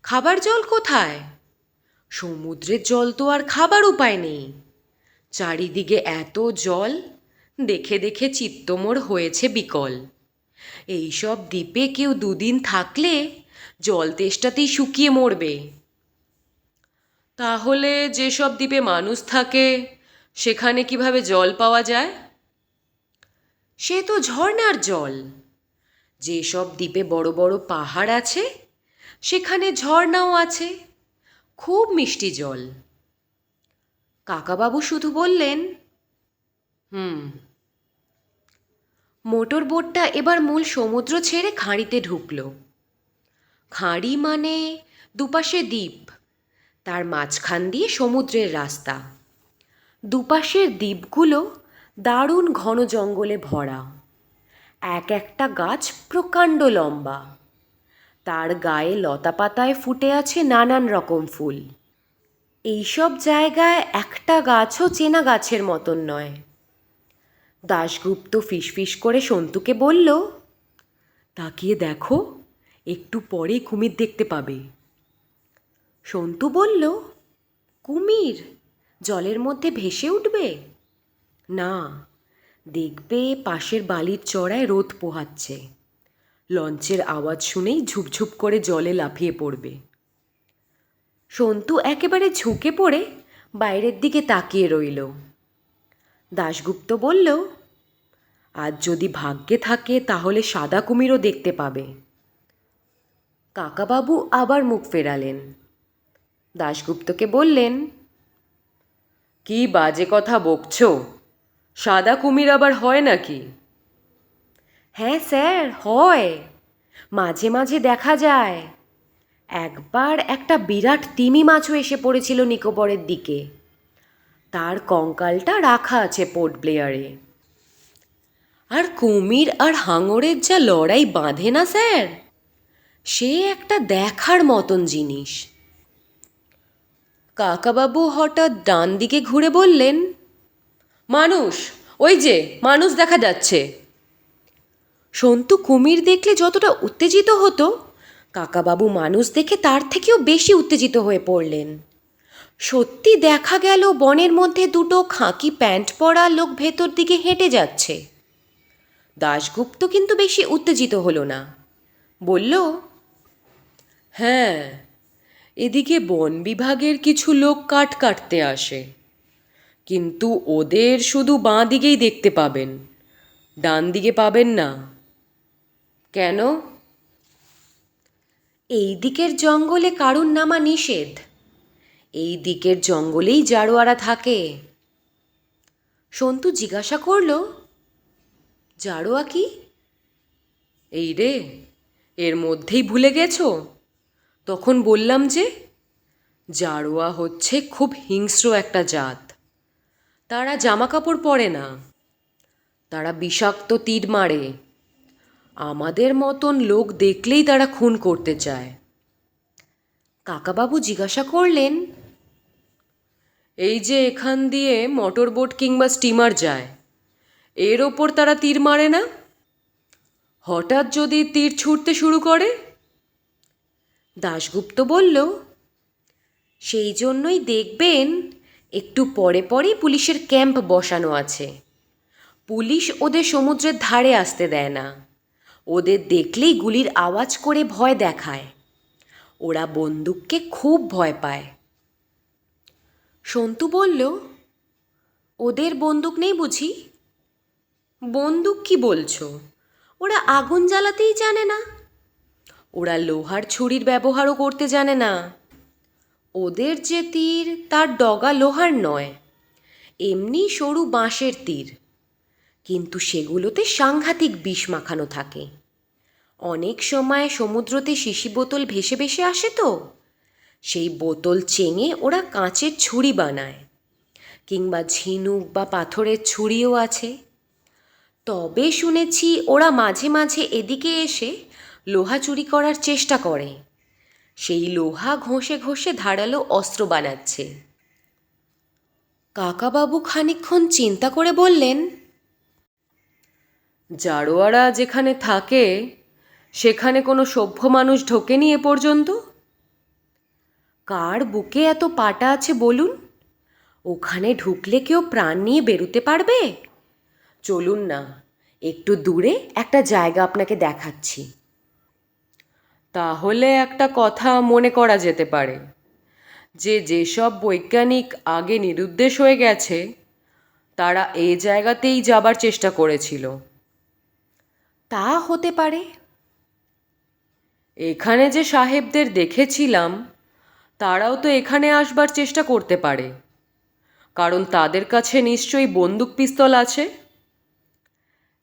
খাবার জল কোথায়? সমুদ্রের জল তো আর খাবার উপায় নেই। চারিদিকে এত জল, দেখে দেখে চিত্তমোর হয়েছে বিকল। এইসব দ্বীপে কেউ 2 দিন থাকলে জল তেষ্টাতেই শুকিয়ে মরবে। তাহলে যেসব দ্বীপে মানুষ থাকে সেখানে কিভাবে জল পাওয়া যায়? সে তো ঝর্ণার জল। যেসব দ্বীপে বড় বড় পাহাড় আছে সেখানে ঝর্ণাও আছে, খুব মিষ্টি জল। কাকাবাবু শুধু বললেন, হুম। মোটর বোটটা এবার মূল সমুদ্র ছেড়ে খাঁড়িতে ঢুকল। খাঁড়ি মানে দুপাশে দ্বীপ, তার মাঝখান দিয়ে সমুদ্রের রাস্তা। দুপাশের দ্বীপগুলো দারুণ ঘন জঙ্গলে ভরা। এক একটা গাছ প্রকাণ্ড লম্বা, তার গায়ে লতাপাতায় ফুটে আছে নানান রকম ফুল। এইসব জায়গায় একটা গাছও চেনা গাছের মতন নয়। দাশগুপ্ত ফিসফিস করে সন্তুকে বলল, তাকিয়ে দেখো, একটু পরেই কুমির দেখতে পাবে। সন্তু বলল, কুমির জলের মধ্যে ভেসে উঠবে? না, দেখবে পাশের বালির চড়ায় রোদ পোহাচ্ছে। লঞ্চের আওয়াজ শুনেই ঝুপঝুপ করে জলে লাফিয়ে পড়বে। সন্তু একেবারে ঝুঁকে পড়ে বাইরের দিকে তাকিয়ে রইল। দাশগুপ্ত বলল, আজ যদি ভাগ্যে থাকে তাহলে সাদা কুমিরও দেখতে পাবে। কাকাবাবু আবার মুখ ফেরালেন। দাশগুপ্তকে বললেন, কি বাজে কথা বকছো? সাদা কুমির আবার হয় নাকি? হ্যাঁ স্যার, হয়, মাঝে মাঝে দেখা যায়। একবার একটা বিরাট তিমি মাছও এসে পড়েছিল নিকোবরের দিকে। তার কঙ্কালটা রাখা আছে পোর্ট ব্লেয়ারে। আর কুমির আর হাঙরের যা লড়াই বাঁধে না স্যার, সে একটা দেখার মতন জিনিস। কাকাবাবু হঠাৎ ডান দিকে ঘুরে বললেন, মানুষ, ওই যে মানুষ দেখা যাচ্ছে। সন্তু কুমির দেখলে যতটা উত্তেজিত হতো, কাকাবাবু মানুষ দেখে তার থেকেও বেশি উত্তেজিত হয়ে পড়লেন। সত্যি দেখা গেল বনের মধ্যে 2টো খাকি প্যান্ট পরা লোক ভেতর দিকে হেঁটে যাচ্ছে। দাশগুপ্ত কিন্তু বেশি উত্তেজিত হলো না, বলল, হ্যাঁ, এদিকে বন বিভাগের কিছু লোক কাঠ কাটতে আসে, কিন্তু ওদের শুধু বাঁ দিকেই দেখতে পাবেন, ডান দিকে পাবেন না। কেন? এই দিকের জঙ্গলে কারুর নামা নিষেধ। এই দিকের জঙ্গলেই জারোয়ারা থাকে। সন্তু জিজ্ঞাসা করল, জারোয়া কি? এই রে, এর মধ্যেই ভুলে গেছো? তখন বললাম যে জারোয়া হচ্ছে খুব হিংস্র একটা জাত। তারা জামা কাপড় পরে না, তারা বিষাক্ত তীর মারে। আমাদের মতন লোক দেখলেই তারা খুন করতে চায়। কাকাবাবু জিজ্ঞাসা করলেন, এই যে এখান দিয়ে মোটর বোট কিংবা স্টিমার যায়, এর ওপর তারা তীর মারে না? হঠাৎ যদি তীর ছুটতে শুরু করে, দাশগুপ্ত বলল, সেই জন্যই দেখবেন একটু পরে পরেই পুলিশের ক্যাম্প বসানো আছে। পুলিশ ওদের সমুদ্রের ধারে আসতে দেয় না। ওদের দেখলেই গুলির আওয়াজ করে ভয় দেখায়। ওরা বন্দুককে খুব ভয় পায়। সন্তু বলল, ওদের বন্দুক নেই বুঝি? বন্দুক কি বলছো? ওরা আগুন জ্বালাতেই জানে না। ওরা লোহার ছুরির ব্যবহারও করতে জানে না। ওদের যে তীর তার ডগা লোহার নয়, এমনি সরু বাঁশের তীর, কিন্তু সেগুলোতে সাংঘাতিক বিষ মাখানো থাকে। অনেক সময় সমুদ্রতে শিশি বোতল ভেসে ভেসে আসে তো, সেই বোতল চেঙে ওরা কাঁচের ছুরি বানায়, কিংবা ঝিনুক বা পাথরের ছুরিও আছে। তবে শুনেছি ওরা মাঝে মাঝে এদিকে এসে লোহা চুরি করার চেষ্টা করে। সেই লোহা ঘষে ঘষে ধারালো অস্ত্র বানাচ্ছে। কাকাবাবু খানিকক্ষণ চিন্তা করে বললেন, জারোয়ারা যেখানে থাকে সেখানে কোনো সভ্য মানুষ ঢোকেনি এ পর্যন্ত। কার বুকে এত পাটা আছে বলুন? ওখানে ঢুকলে কেউ প্রাণ নিয়ে বেরোতে পারবে? চলুন না, একটু দূরে একটা জায়গা আপনাকে দেখাচ্ছি। তাহলে একটা কথা মনে করা যেতে পারে, যে যেসব বৈজ্ঞানিক আগে নিরুদ্দেশ হয়ে গেছে তারা এই জায়গাতেই যাবার চেষ্টা করেছিল। তা হতে পারে। এখানে যে সাহেবদের দেখেছিলাম তারাও তো এখানে আসবার চেষ্টা করতে পারে, কারণ তাদের কাছে নিশ্চয়ই বন্দুক পিস্তল আছে।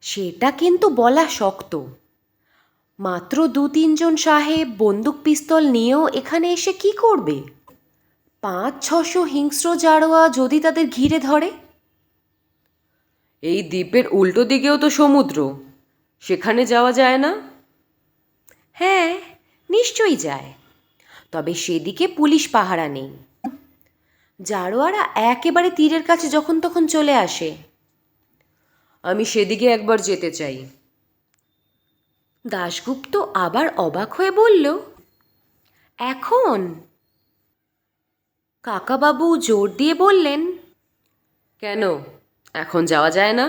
সেটা কিন্তু বলা শক্ত। মাত্র 2-3 জন সাহেব বন্দুক পিস্তল নিয়েও এখানে এসে কি করবে? 500-600 হিংস্র জারোয়া যদি তাদের ঘিরে ধরে? এই দ্বীপের উল্টো দিকেও তো সমুদ্র, সেখানে যাওয়া যায় না? হ্যাঁ, নিশ্চয়ই যায়। তবে সেদিকে পুলিশ পাহারা নেই। জারোয়ারা একেবারে তীরের কাছে যখন তখন চলে আসে। আমি সেদিকে একবার যেতে চাই। দাশগুপ্ত আবার অবাক হয়ে বলল, এখন? কাকাবাবু জোর দিয়ে বললেন, কেন, এখন যাওয়া যায় না?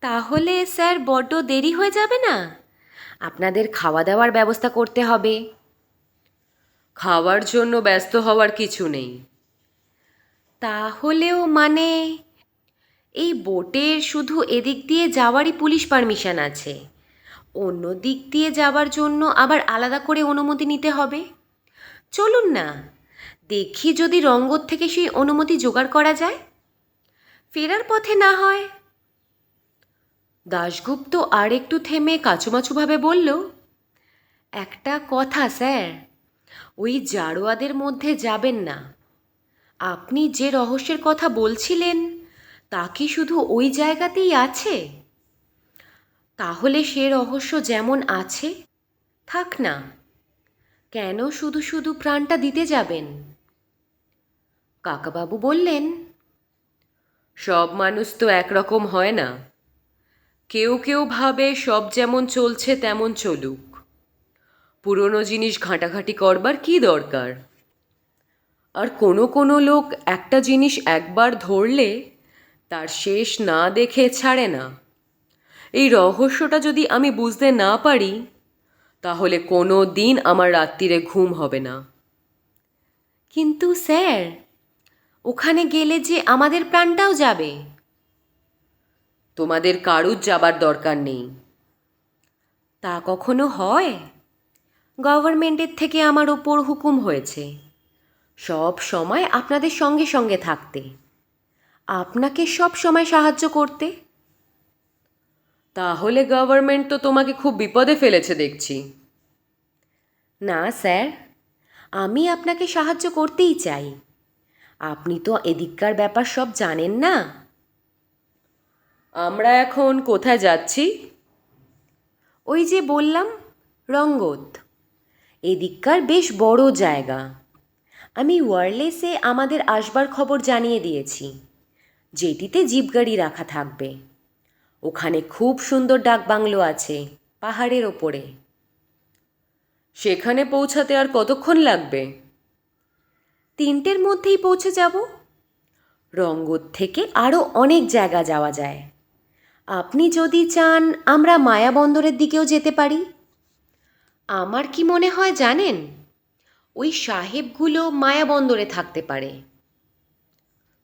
তাহলে স্যার বড্ড দেরি হয়ে যাবে না? আপনাদের খাওয়া দাওয়ার ব্যবস্থা করতে হবে। খাওয়ার জন্য ব্যস্ত হওয়ার কিছু নেই। তাহলেও মানে, এই বোটের শুধু এদিক দিয়ে যাওয়ারই পুলিশ পারমিশন আছে, অন্য দিক দিয়ে যাওয়ার জন্য আবার আলাদা করে অনুমতি নিতে হবে। চলুন না, দেখি যদি রঙ্গত থেকে সেই অনুমতি জোগাড় করা যায়। ফেরার পথে না হয়। দাশগুপ্ত আর একটু থেমে কাচুমাচুভাবে বলল, একটা কথা স্যার, ওই জারোয়াদের মধ্যে যাবেন না। আপনি যে রহস্যের কথা বলছিলেন তা কি শুধু ওই জায়গাতেই আছে? তাহলে সে রহস্য যেমন আছে থাক না, কেন শুধু শুধু প্রাণটা দিতে যাবেন? কাকাবাবু বললেন, সব মানুষ তো একরকম হয় না। কেউ কেউ ভাবে সব যেমন চলছে তেমন চলুক, পুরনো জিনিস ঘাঁটাঘাঁটি করবার কি দরকার। আর কোনো কোনো লোক একটা জিনিস একবার ধরলে তার শেষ না দেখে ছাড়ে না। এই রহস্যটা যদি আমি বুঝতে না পারি তাহলে কোনো দিন আমার রাত্রিরে ঘুম হবে না। কিন্তু স্যার, ওখানে গেলে যে আমাদের প্রাণটাও যাবে। তোমাদের কারুর যাবার দরকার নেই। তা কখনো হয়? গভর্নমেন্টের থেকে আমার ওপর হুকুম হয়েছে সব সময় আপনাদের সঙ্গে সঙ্গে থাকতে, আপনাকে সব সময় সাহায্য করতে। তাহলে গভর্নমেন্ট তো তোমাকে খুব বিপদে ফেলেছে দেখছি। না স্যার, আমি আপনাকে সাহায্য করতেই চাই। আপনি তো এদিককার ব্যাপার সব জানেন না। আমরা এখন কোথায় যাচ্ছি? ওই যে বললাম, রঙ্গত। এদিককার বেশ বড় জায়গা। আমি ওয়্যারলেসে আমাদের আসবার খবর জানিয়ে দিয়েছি, যেটিতে জিপগাড়ি রাখা থাকবে। ওখানে খুব সুন্দর ডাকবাংলো আছে পাহাড়ের ওপরে। সেখানে পৌঁছাতে আর কতক্ষণ লাগবে? 3টের মধ্যেই পৌঁছে যাব। রঙ্গত থেকে আরও অনেক জায়গা যাওয়া যায়। আপনি যদি চান আমরা মায়াবন্দরের দিকেও যেতে পারি। আমার কি মনে হয় জানেন, ওই সাহেবগুলো মায়াবন্দরে থাকতে পারে।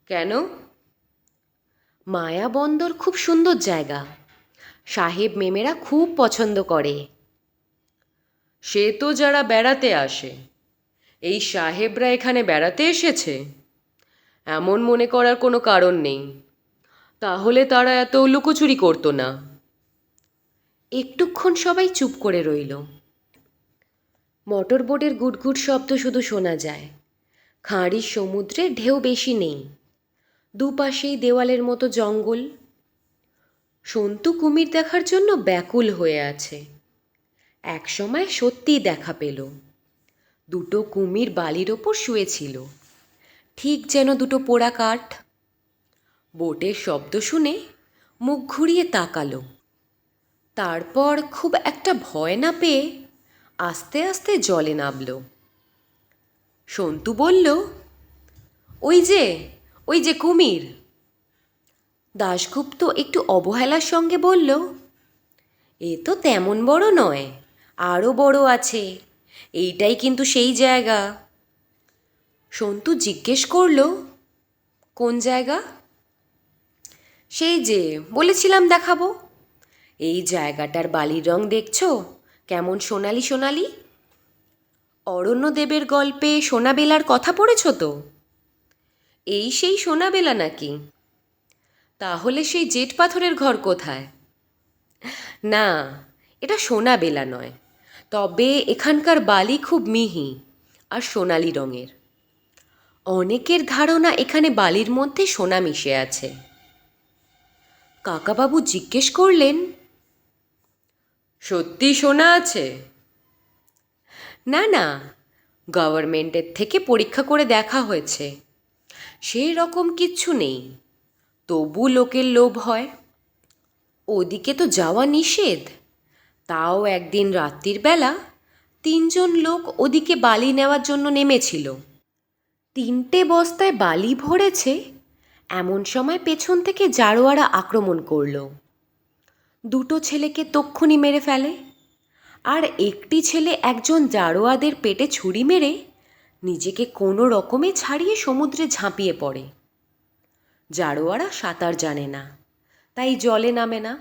কেন? মায়াবন্দর খুব সুন্দর জায়গা, সাহেব মেমেরা খুব পছন্দ করে। সে তো যারা বেড়াতে আসে, এই সাহেবরা এখানে বেড়াতে এসেছে এমন মনে করার কোনো কারণ নেই। তাহলে তারা এত লুকোচুরি করতো না। একটুক্ষণ সবাই চুপ করে রইল। মোটর বোটের গুটগুট শব্দ শুধু শোনা যায়। খাঁড়ির সমুদ্রে ঢেউ বেশি নেই, দুপাশেই দেওয়ালের মতো জঙ্গল। সন্তু কুমির দেখার জন্য ব্যাকুল হয়ে আছে। একসময় সত্যিই দেখা পেল। দুটো কুমির বালির ওপর শুয়েছিল, ঠিক যেন দুটো পোড়া কাঠ। বোটের শব্দ শুনে মুখ ঘুরিয়ে তাকালো। তারপর খুব একটা ভয় না পেয়ে আস্তে আস্তে জলে নামল। সন্তু বলল, ওই যে ওই যে কুমির। দাশগুপ্ত একটু অবহেলার সঙ্গে বলল, এ তো তেমন বড় নয়, আরও বড় আছে। এইটাই কিন্তু সেই জায়গা। সন্তু জিজ্ঞেস করল, কোন জায়গা? সেই যে বলেছিলাম দেখাবো। এই জায়গাটার বালির রং দেখছো কেমন সোনালি সোনালি? অরণ্যদেবের গল্পে সোনাবেলার কথা পড়েছ তো? এই সেই সোনাবেলা নাকি? তাহলে সেই জেট পাথরের ঘর কোথায়? না, এটা সোনাবেলা নয়, তবে এখানকার বালি খুব মিহি আর সোনালি রঙের। অনেকের ধারণা এখানে বালির মধ্যে সোনা মিশে আছে। কাকাবাবু জিজ্ঞেস করলেন, সত্যি সোনা আছে? না না, গভর্নমেন্টের থেকে পরীক্ষা করে দেখা হয়েছে, সেই রকম কিচ্ছু নেই। তবু লোকের লোভ হয়। ওদিকে তো যাওয়া নিষেধ। তাও একদিন রাত্রির বেলা 3জন লোক ওদিকে বালি নেওয়ার জন্য নেমেছিল। 3টে বস্তায় বালি ভরেছে, এমন সময় পেছন থেকে জারোয়ারা আক্রমণ করলো। দুটো ছেলেকে তক্ষুনি মেরে ফেলে, আর একটি ছেলে একজন জারোয়াদের পেটে ছুরি মেরে নিজেকে কোনো রকমে ছাড়িয়ে সমুদ্রে ঝাঁপিয়ে পড়ে। জারোয়ারা সাঁতার জানে না, তাই জলে নামে না।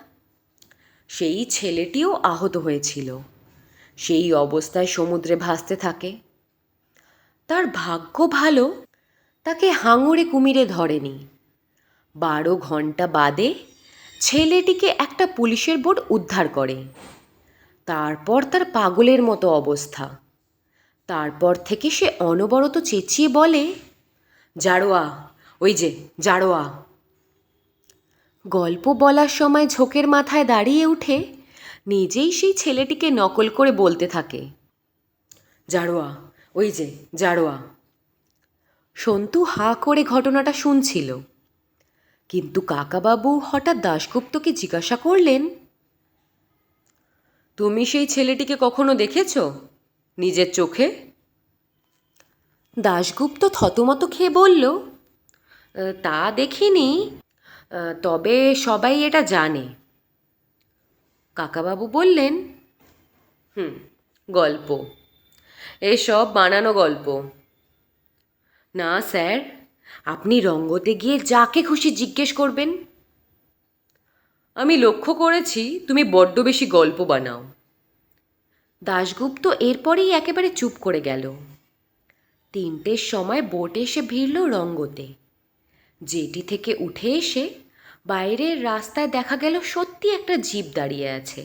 সেই ছেলেটিও আহত হয়েছিল, সেই অবস্থায় সমুদ্রে ভাসতে থাকে। তার ভাগ্য ভালো, তাকে হাঙরে কুমিরে ধরেনি। 12 ঘন্টা বাদে ছেলেটিকে একটা পুলিশের বোট উদ্ধার করে। তারপর তার পাগলের মতো অবস্থা। তারপর থেকে সে অনবরত চেঁচিয়ে বলে, জারোয়া, ওই যে জারোয়া। গল্প বলার সময় ঝোঁকের মাথায় দাঁড়িয়ে উঠে নিজেই সেই ছেলেটিকে নকল করে বলতে থাকে, জারোয়া, ওই যে জারোয়া। সন্তু হাঁ করে ঘটনাটা শুনছিল, কিন্তু কাকাবাবু হঠাৎ দাশগুপ্তকে জিজ্ঞাসা করলেন, তুমি সেই ছেলেটিকে কখনো দেখেছো নিজের চোখে? দাশগুপ্ত থতমত খেয়ে বলল, তা দেখিনি, তবে সবাই এটা জানে। কাকাবাবু বললেন, গল্প, এসব বানানো গল্প। না স্যার, আপনি রঙ্গতে গিয়ে যাকে খুশি জিজ্ঞেস করবেন। আমি লক্ষ্য করেছি তুমি বড্ড বেশি গল্প বানাও। দাশগুপ্ত এরপরেই একেবারে চুপ করে গেল। 3টের সময় বোট এসে ভিড়ল রঙ্গতে। জেটি থেকে উঠে এসে বাইরের রাস্তায় দেখা গেল সত্যি একটা জিপ দাঁড়িয়ে আছে।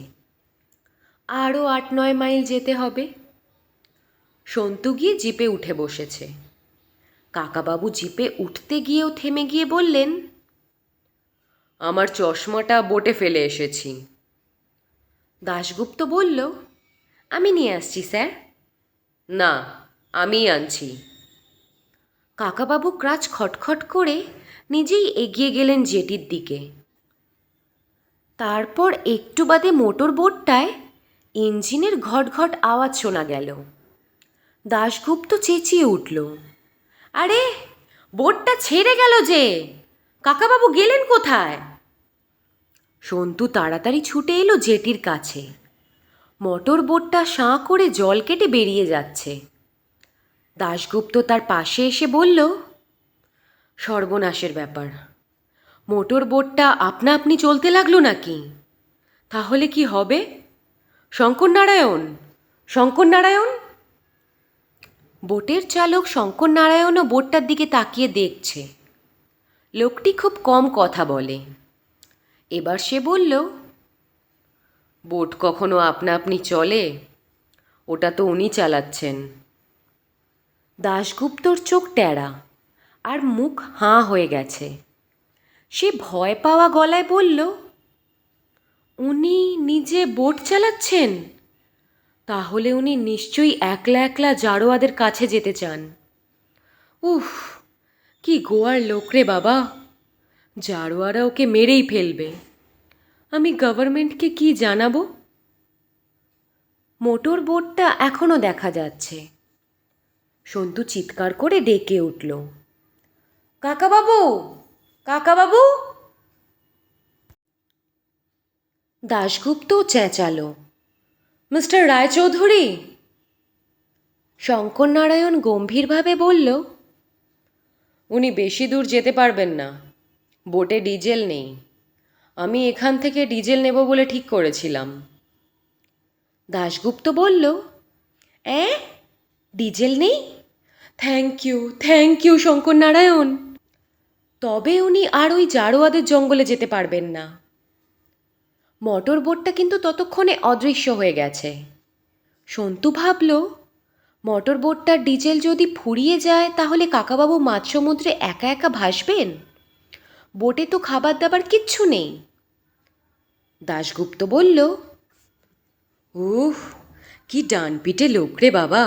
আরও 8-9 মাইল যেতে হবে। সন্তু গিয়ে জিপে উঠে বসেছে। কাকাবাবু জিপে উঠতে গিয়েও থেমে গিয়ে বললেন, আমার চশমাটা বোটে ফেলে এসেছি। দাশগুপ্ত বলল, আমি নিয়ে আসছি স্যার। না, আমিই আনছি। কাকাবাবু ক্রাচ খটখট করে নিজেই এগিয়ে গেলেন জেটির দিকে। তারপর একটু বাদে মোটর বোটটায় ইঞ্জিনের ঘটঘট আওয়াজ শোনা গেল। দাশগুপ্ত চেঁচিয়ে উঠল, আরে বোটটা ছেড়ে গেল যে! কাকাবাবু গেলেন কোথায়? সন্তু তাড়াতাড়ি ছুটে এলো জেটির কাছে। মোটর বোটটা সাঁ করে জল কেটে বেরিয়ে যাচ্ছে। দাশগুপ্ত তার পাশে এসে বলল, সর্বনাশের ব্যাপার, মোটর বোটটা আপনা আপনি চলতে লাগলো নাকি? তাহলে কি হবে? শঙ্করনারায়ণ, শঙ্করনারায়ণ! বোটের চালক শঙ্করনারায়ণও বোটটার দিকে তাকিয়ে দেখছে। লোকটি খুব কম কথা বলে। এবার সে বলল, বোট কখনো আপনা আপনি চলে? ওটা তো উনি চালাচ্ছেন। দাশগুপ্তর চোখ টেরা আর মুখ হাঁ হয়ে গেছে। সে ভয় পাওয়া গলায় বলল, উনি নিজে বোট চালাচ্ছেন? তাহলে উনি নিশ্চয়ই একলা একলা জারোয়াদের কাছে যেতে চান। উফ, কি গোয়ার লোক রে বাবা! জারোয়ারা ওকে মেরেই ফেলবে। আমি গভর্নমেন্টকে কি জানাবো? মোটর বোটটা এখনও দেখা যাচ্ছে। সন্তু চিৎকার করে ডেকে উঠল, কাকাবাবু, কাকাবাবু! দাশগুপ্ত চেঁচালো, মিস্টার রায়চৌধুরী! শঙ্করনারায়ণ গম্ভীরভাবে বলল, উনি বেশি দূর যেতে পারবেন না, বোটে ডিজেল নেই। আমি এখান থেকে ডিজেল নেব বলে ঠিক করেছিলাম। দাশগুপ্ত বলল, ডিজেল নেই? Thank you Shankarnarayan. তবে উনি আর ওই জারোয়াদের জঙ্গলে যেতে পারবেন না। মোটর বোটটা কিন্তু ততক্ষণে অদৃশ্য হয়ে গেছে। সন্তু ভাবল, মোটর বোটটার ডিজেল যদি ফুরিয়ে যায় তাহলে কাকাবাবু মাঝ সমুদ্রে একা একা ভাসবেন। বোটে তো খাবার দাবার কিচ্ছু নেই। দাশগুপ্ত বলল, উহ, কি ডান পিটে লোক রে বাবা!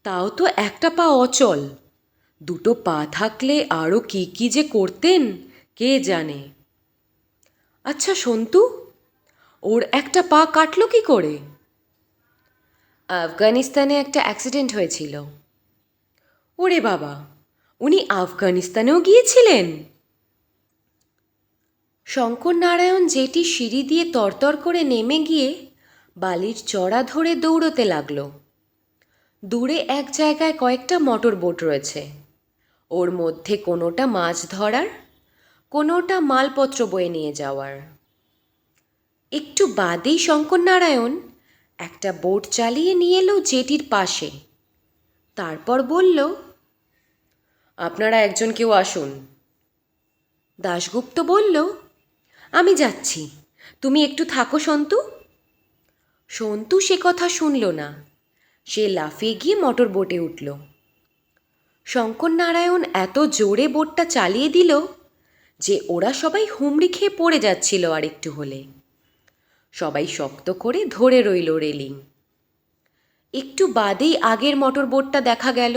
তাও তো একটা পা অচল। দুটো পা থাকলে আরও কি কি যে করতেন কে জানে। আচ্ছা সন্তু, ওর একটা পা কাটলো কি করে? আফগানিস্তানে একটা অ্যাক্সিডেন্ট হয়েছিল। ওরে বাবা, উনি আফগানিস্তানেও গিয়েছিলেন? শঙ্করনারায়ণ জেটি সিঁড়ি দিয়ে তরতর করে নেমে গিয়ে বালির চড়া ধরে দৌড়তে লাগলো। দূরে এক জায়গায় কয়েকটা মোটর বোট রয়েছে। ওর মধ্যে কোনোটা মাছ ধরার, কোনোটা মালপত্র বয়ে নিয়ে যাওয়ার। একটু বাদেই শঙ্করনারায়ণ একটা বোট চালিয়ে নিয়ে এলো জেটির পাশে। তারপর বলল, আপনারা একজন কেউ আসুন। দাশগুপ্ত বলল, আমি যাচ্ছি, তুমি একটু থাকো সন্তু। সন্তু সে কথা শুনল না। সে লাফিয়ে গিয়ে মোটর বোটে উঠল। শঙ্করনারায়ণ এত জোরে বোটটা চালিয়ে দিল যে ওরা সবাই হুমড়ি খেয়ে পড়ে যাচ্ছিল আর একটু হলে। সবাই শক্ত করে ধরে রইল রেলিং। একটু বাদেই আগের মোটর বোটটা দেখা গেল।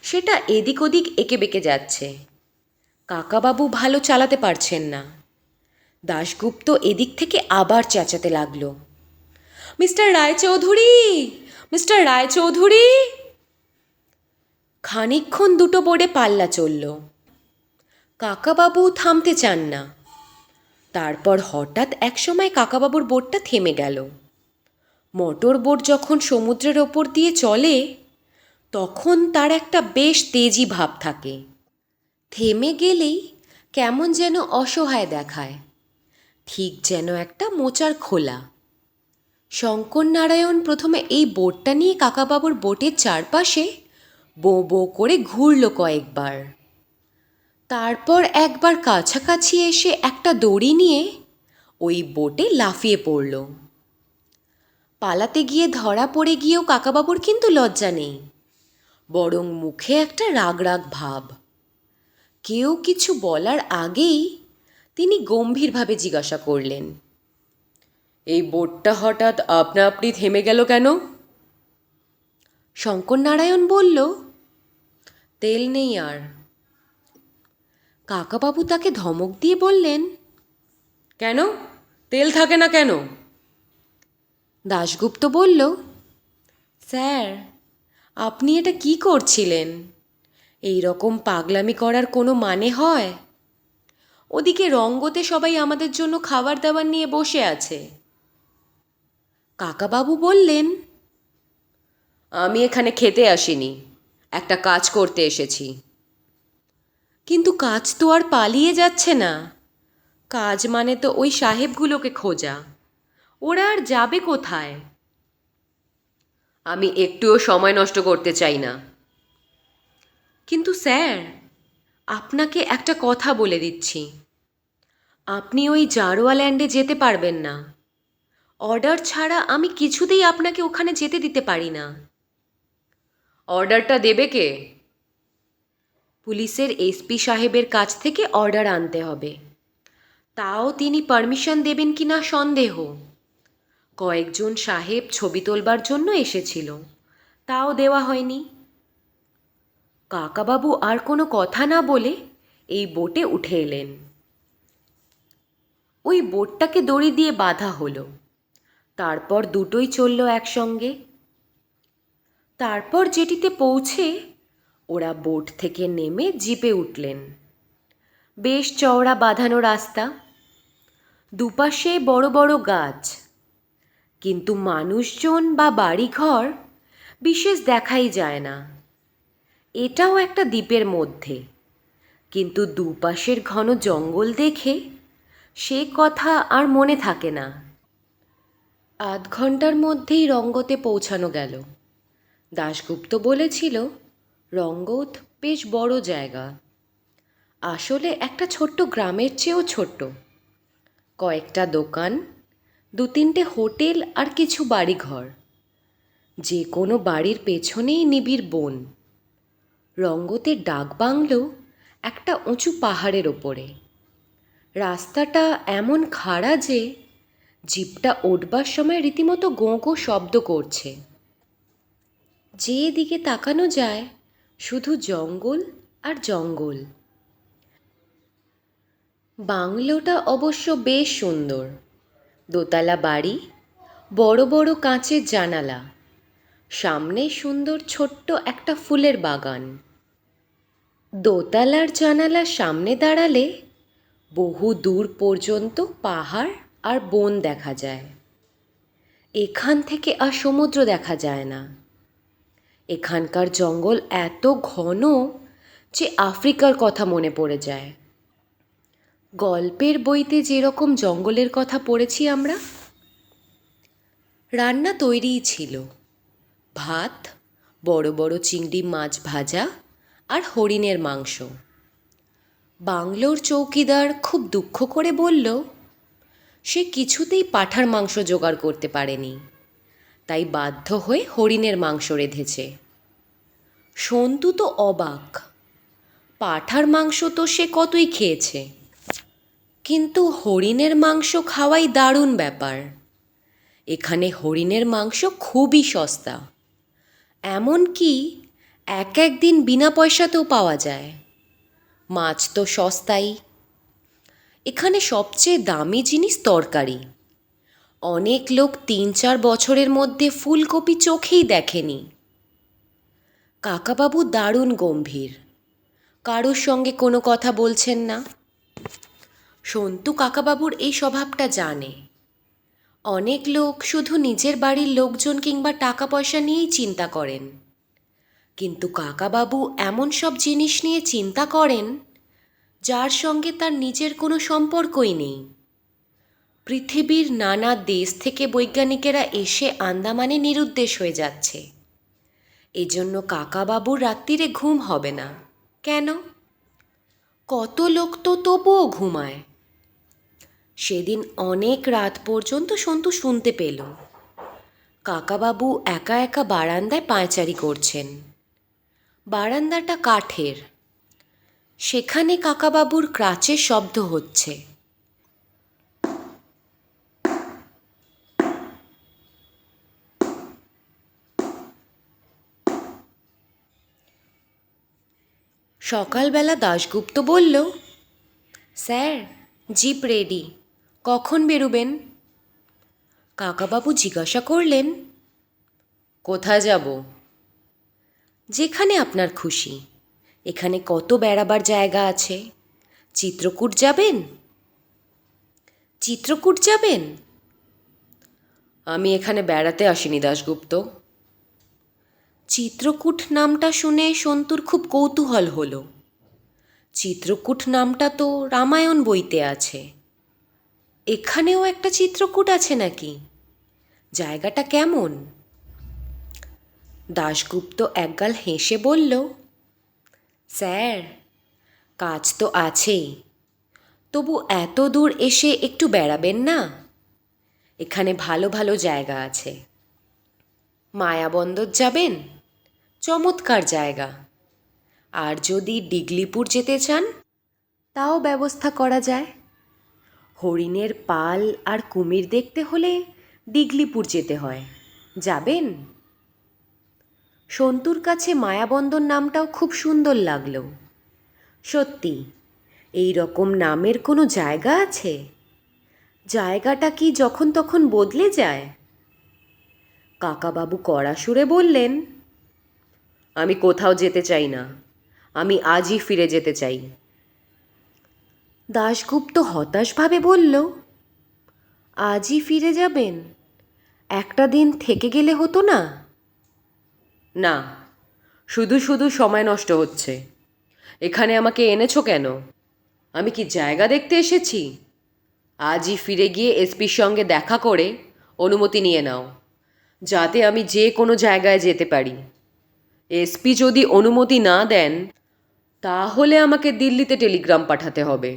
সেটা এদিক ওদিক এঁকে বেঁকে যাচ্ছে। কাকাবাবু ভালো চালাতে পারছেন না। দাশগুপ্ত এদিক থেকে আবার চেঁচাতে লাগলো, মিস্টার রায়চৌধুরী, মিস্টার রায়চৌধুরী! খানিকক্ষণ দুটো বোর্ডে পাল্লা চলল। কাকাবাবু থামতে চান না। তারপর হঠাৎ একসময় কাকাবাবুর বোটটা থেমে গেল। মোটর বোট যখন সমুদ্রের ওপর দিয়ে চলে তখন তার একটা বেশ তেজি ভাব থাকে। থেমে গেলেই কেমন যেন অসহায় দেখায়, ঠিক যেন একটা মোচার খোলা। শঙ্করনারায়ণ প্রথমে এই বোটটা নিয়ে কাকাবাবুর বোটের চারপাশে বো বো করে ঘুরল কয়েকবার। তারপর একবার কাছাকাছি এসে একটা দড়ি নিয়ে ওই বোটে লাফিয়ে পড়ল। পালাতে গিয়ে ধরা পড়ে গিয়েও কাকাবাবুর কিন্তু লজ্জা নেই, বরং মুখে একটা রাগ রাগ ভাব। কেউ কিছু বলার আগেই তিনি গম্ভীরভাবে জিজ্ঞাসা করলেন, এই বোটটা হঠাৎ আপনা আপনি থেমে গেল কেন? শঙ্করনারায়ণ বলল, তেল নেই আর। কাকাবাবু তাকে ধমক দিয়ে বললেন, কেন তেল থাকে না কেন? দাশগুপ্ত বলল, স্যার, আপনি এটা কি করছিলেন? এই রকম পাগলামি করার কোনো মানে হয়? ওদিকে রঙ্গতে সবাই আমাদের জন্য খাবার দাবার নিয়ে বসে আছে। কাকাবাবু বললেন, আমি এখানে খেতে আসিনি, একটা কাজ করতে এসেছি। কিন্তু কাজ তো আর পালিয়ে যাচ্ছে না। কাজ মানে তো ওই সাহেবগুলোকে খোঁজা। ওরা আর যাবে কোথায়? আমি একটুও সময় নষ্ট করতে চাই না। কিন্তু স্যার, আপনাকে একটা কথা বলে দিচ্ছি, আপনি ওই জারোয়া ল্যান্ডে যেতে পারবেন না। অর্ডার ছাড়া আমি কিছুতেই আপনাকে ওখানে যেতে দিতে পারি না। অর্ডারটা দেবে কে? পুলিশের এসপি সাহেবের কাছ থেকে অর্ডার আনতে হবে। তাও তিনি পারমিশন দেবেন কি না সন্দেহ। কয়েকজন সাহেব ছবি তোলবার জন্য এসেছিল, তাও দেওয়া হয়নি। কাকাবাবু আর কোনো কথা না বলে এই বোটে উঠে এলেন। ওই বোটটাকে দড়ি দিয়ে বাঁধা হলো। তারপর দুটোই চলল একসঙ্গে। তারপর যেটিতে পৌঁছে ওরা বোট থেকে নেমে জিপে উঠলেন। বেশ চওড়া বাঁধানো রাস্তা, দুপাশে বড় বড় গাছ, কিন্তু মানুষজন বা বাড়িঘর বিশেষ দেখাই যায় না। এটাও একটা দ্বীপের মধ্যে, কিন্তু দুপাশের ঘন জঙ্গল দেখে সে কথা আর মনে থাকে না। আধ ঘন্টার মধ্যেই রঙ্গতে পৌঁছানো গেল। দাশগুপ্ত বলেছিল, রঙ্গত বেশ বড় জায়গা। আসলে একটা ছোট্ট গ্রামের চেয়েও ছোট্ট। কয়েকটা দোকান, দু তিনটে হোটেল আর কিছু বাড়িঘর। যে কোনো বাড়ির পেছনেই নিবিড় বন। রঙ্গতের ডাকবাংলো একটা উঁচু পাহাড়ের ওপরে। রাস্তাটা এমন খাড়া যে জিপটা উঠবার সময় রীতিমতো গোঁ গোঁ শব্দ করছে। যে দিকে তাকানো যায় শুধু জঙ্গল আর জঙ্গল। বাংলোটা অবশ্য বেশ সুন্দর। দোতলা বাড়ি, বড় বড় কাঁচের জানালা, সামনে সুন্দর ছোট্ট একটা ফুলের বাগান। দোতলার জানালার সামনে দাঁড়ালে বহু দূর পর্যন্ত পাহাড় আর বন দেখা যায়। এখান থেকে আর সমুদ্র দেখা যায় না। এখানকার জঙ্গল এত ঘন যে আফ্রিকার কথা মনে পড়ে যায়। গল্পের বইতে যেরকম জঙ্গলের কথা পড়েছি আমরা। রান্না তৈরিই ছিল। ভাত, বড় বড় চিংড়ি মাছ ভাজা আর হরিণের মাংস। বাংলোর চৌকিদার খুব দুঃখ করে বলল, সে কিছুতেই পাঁঠার মাংস জোগাড় করতে পারেনি, তাই বাধ্য হয়ে হরিণের মাংস রেঁধেছে। সন্তু তো অবাক। পাঁঠার মাংস তো সে কতই খেয়েছে, কিন্তু হরিণের মাংস খাওয়াই দারুণ ব্যাপার। এখানে হরিণের মাংস খুবই সস্তা, এমনকি এক এক দিন বিনা পয়সাতেও পাওয়া যায়। মাছ তো সস্তাই। এখানে সবচেয়ে দামি জিনিস তরকারি। অনেক লোক ৩-৪ বছরের মধ্যে ফুলকপি চোখেই দেখেনি। কাকাবাবু দারুণ গম্ভীর, কারোর সঙ্গে কোনো কথা বলছেন না। সন্তু কাকাবাবুর এই স্বভাবটা জানে। অনেক লোক শুধু নিজের বাড়ির লোকজন কিংবা টাকা পয়সা নিয়েই চিন্তা করেন, কিন্তু কাকাবাবু এমন সব জিনিস নিয়ে চিন্তা করেন যার সঙ্গে তার নিজের কোনো সম্পর্কই নেই। পৃথিবীর নানা দেশ থেকে বৈজ্ঞানিকেরা এসে আন্দামানে নিরুদ্দেশ হয়ে যাচ্ছে। এজন্য কাকাবাবুর রাত্রিরে ঘুম হবে না। কেন? কত লোক তো তবুও ঘুমায়। সেদিন অনেক রাত পর্যন্ত সন্তু শুনতে পেল কাকাবাবু একা একা বারান্দায় পায়চারি করছেন। বারান্দাটা কাঠের। সেখানে কাকাবাবুর ক্রাচের শব্দ হচ্ছে। সকালবেলা দাশগুপ্ত বলল, স্যার, জিপ রেডি, কখন বেরোবেন? কাকাবাবু জিজ্ঞাসা করলেন, কোথায় যাব? যেখানে আপনার খুশি। এখানে কত বেড়াবার জায়গা আছে। চিত্রকূট যাবেন? চিত্রকূট যাবেন? আমি এখানে বেড়াতে আসিনি দাশগুপ্ত। চিত্রকূট নামটা শুনে সন্তুর খুব কৌতূহল হলো। চিত্রকূট নামটা তো রামায়ণ বইতে আছে। এখানেও একটা চিত্রকূট আছে নাকি? জায়গাটা কেমন? দাশগুপ্ত একগাল হেসে বলল, স্যার, কাজ তো আছেই, তবু এত দূর এসে একটু বেড়াবেন না? এখানে ভালো ভালো জায়গা আছে। মায়াবন্দর যাবেন? চমৎকার জায়গা। আর যদি ডিগলিপুর যেতে চান, তাও ব্যবস্থা করা যায়। হরিণের পাল আর কুমির দেখতে হলে ডিগলিপুর যেতে হয়। যাবেন? সন্তুর কাছে মায়াবন্দর নামটাও খুব সুন্দর লাগলো। সত্যি, এই রকম নামের কোনো জায়গা আছে? জায়গাটা কি যখন তখন বদলে যায়? কাকাবাবু কড়া সুরে বললেন, আমি কোথাও যেতে চাই না। আমি আজই ফিরে যেতে চাই। দাশগুপ্ত হতাশভাবে বলল, আজই ফিরে যাবেন? একটা দিন থেকে গেলে হতো না? না, শুধু শুধু সময় নষ্ট হচ্ছে। এখানে আমাকে এনেছো কেন? আমি কি জায়গা দেখতে এসেছি? আজই ফিরে গিয়ে এসপির সঙ্গে দেখা করে অনুমতি নিয়ে নাও, যাতে আমি যে কোনো জায়গায় যেতে পারি। এসপি যদি অনুমতি না দেন, তাহলে আমাকে দিল্লিতে টেলিগ্রাম পাঠাতে হবে।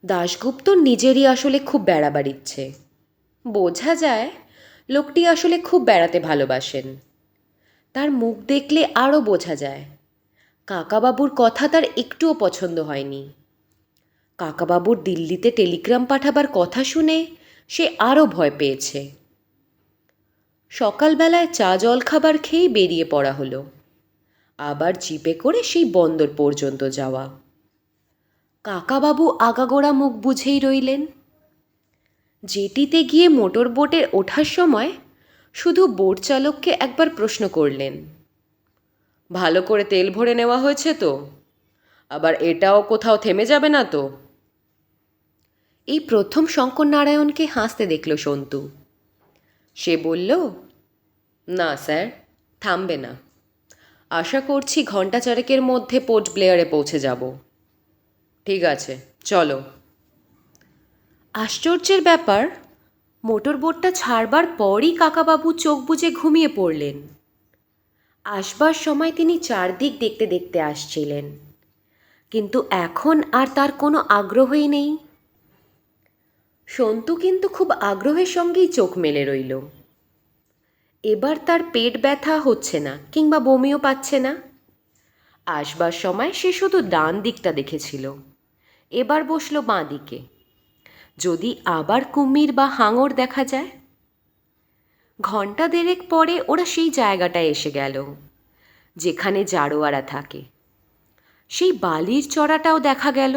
দাশগুপ্ত নিজেরই আসলে খুব বেড়াবার ইচ্ছে। বোঝা যায় লোকটি আসলে খুব বেড়াতে ভালোবাসেন। তার মুখ দেখলে আরও বোঝা যায় কাকাবাবুর কথা তার একটুও পছন্দ হয়নি। কাকাবাবুর দিল্লিতে টেলিগ্রাম পাঠাবার কথা শুনে সে আরও ভয় পেয়েছে। সকালবেলায় চা জলখাবার খেয়েই বেরিয়ে পড়া হলো। আবার জিপে করে সেই বন্দর পর্যন্ত যাওয়া। কাকাবাবু আগাগোড়া মুখ বুঝেই রইলেন। জেটিতে গিয়ে মোটর বোটে ওঠার সময় শুধু বোট চালককে একবার প্রশ্ন করলেন, ভালো করে তেল ভরে নেওয়া হয়েছে তো? আবার এটাও কোথাও থেমে যাবে না তো? এই প্রথম শঙ্করনারায়ণকে হাসতে দেখল সন্তু। সে বলল, না স্যার, থামবে না। আশা করছি ঘন্টা চারেকের মধ্যে পোর্ট ব্লেয়ারে পৌঁছে যাব। ঠিক আছে, চলো। আশ্চর্যের ব্যাপার, মোটর বোটটা ছাড়বার পরই কাকাবাবু চোখ বুজে ঘুমিয়ে পড়লেন। আসবার সময় তিনি চারদিক দেখতে দেখতে আসছিলেন, কিন্তু এখন আর তার কোনো আগ্রহই নেই। সন্তু কিন্তু খুব আগ্রহের সঙ্গেই চোখ মেলে রইল। এবার তার পেট ব্যথা হচ্ছে না কিংবা বমিও পাচ্ছে না। আসবার সময় সে শুধু ডান দিকটা দেখেছিল, এবার বসলো বাঁ দিকে। যদি আবার কুমির বা হাঙর দেখা যায়। ঘণ্টা দেড়েক পরে ওরা সেই জায়গাটায় এসে গেল যেখানে জারোয়ারা থাকে। সেই বালির চড়াটাও দেখা গেল,